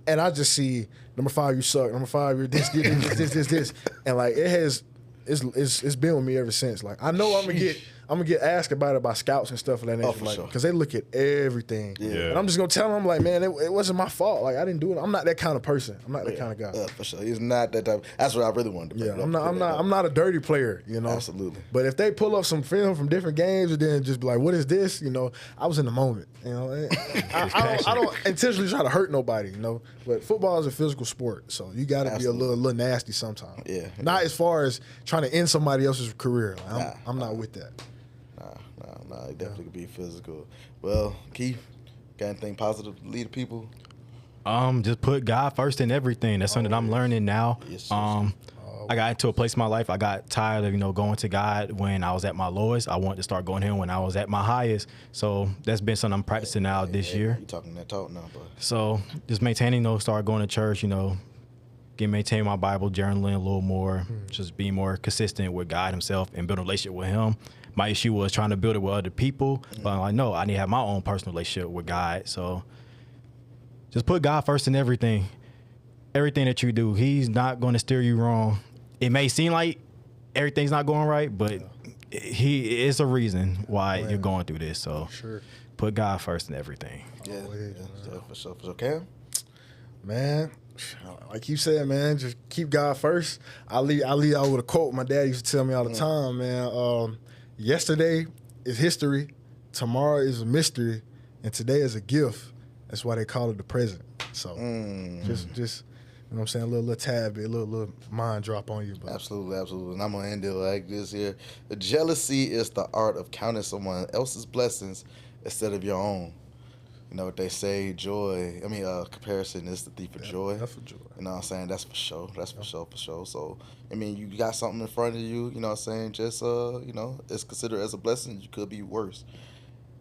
[SPEAKER 3] and I just see number 5, you suck. Number 5, you're this, and like it's been with me ever since. Like, I know I'm gonna get asked about it by scouts and stuff of that nature, like, because they look at everything. Yeah. And I'm just gonna tell them, like, man, it wasn't my fault. Like, I didn't do it. I'm not that kind of person. I'm not that kind of guy.
[SPEAKER 1] Yeah, for sure. He's not that type. That's what I really wanted to.
[SPEAKER 3] Yeah, I'm not a dirty player.
[SPEAKER 1] Absolutely.
[SPEAKER 3] But if they pull up some film from different games and then just be like, what is this? I was in the moment. I don't intentionally try to hurt nobody. But football is a physical sport, so you got to be a little nasty sometimes.
[SPEAKER 1] Yeah.
[SPEAKER 3] Not as far as trying to end somebody else's career. Like, I'm not with that.
[SPEAKER 1] Nah, it definitely could be physical. Well, Keith, got anything positive to lead the people?
[SPEAKER 2] Just put God first in everything. That's something I'm learning now.
[SPEAKER 1] Yes.
[SPEAKER 2] I got into a place in my life. I got tired of, going to God when I was at my lowest. I wanted to start going to Him when I was at my highest. So that's been something I'm practicing now this year.
[SPEAKER 1] You talking that talk now, bro.
[SPEAKER 2] So just maintaining, start going to church, maintaining my Bible, journaling a little more, just being more consistent with God Himself and build a relationship with Him. My issue was trying to build it with other people, but I'm like, no, I need to have my own personal relationship with God. So just put God first in everything. Everything that you do, He's not going to steer you wrong. It may seem like everything's not going right, but He is a reason why you're going through this. So
[SPEAKER 3] sure.
[SPEAKER 2] Put God first in everything.
[SPEAKER 1] Yeah,
[SPEAKER 3] Always,
[SPEAKER 1] yeah, for sure. Cam?
[SPEAKER 3] Man, like you said, man, just keep God first. I leave out with a quote my dad used to tell me all the time, man. Yesterday is history, tomorrow is a mystery, and today is a gift. That's why they call it the present. So just you know what I'm saying, a little tad bit, a little mind drop on you. But.
[SPEAKER 1] Absolutely. And I'm gonna end it like this here. Jealousy is the art of counting someone else's blessings instead of your own. You know what they say, comparison is the thief of joy.
[SPEAKER 3] That's for joy.
[SPEAKER 1] You know what I'm saying? That's for sure. For sure. So, I mean, you got something in front of you, you know what I'm saying? Just, it's considered as a blessing. You could be worse.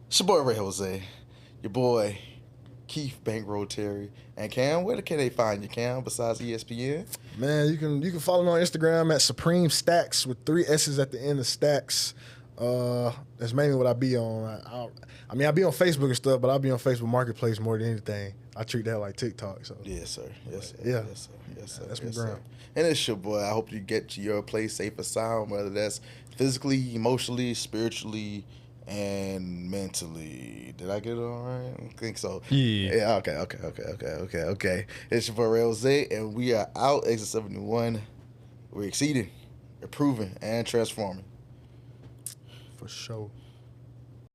[SPEAKER 1] It's your boy, Ray Jose. Your boy, Keith Bankroll Terry. And Cam, where can they find you, Cam, besides ESPN?
[SPEAKER 3] Man, you can follow me on Instagram at Supreme Stacks with 3 S's at the end of Stacks. That's mainly what I be on. I be on Facebook and stuff, but I'll be on Facebook Marketplace more than anything. I treat that like TikTok. So
[SPEAKER 1] Yes, sir. Yes, sir.
[SPEAKER 3] Yeah.
[SPEAKER 1] Yes, sir.
[SPEAKER 3] That's my
[SPEAKER 1] yes,
[SPEAKER 3] ground.
[SPEAKER 1] sir. And it's your boy. I hope you get to your place safe and sound, whether that's physically, emotionally, spiritually, and mentally. Did I get it all right? I don't think so.
[SPEAKER 2] Yeah.
[SPEAKER 1] Okay. It's your boy, Ray Jose, and we are out. Exit 71. We're exceeding, improving, and transforming.
[SPEAKER 3] for sure.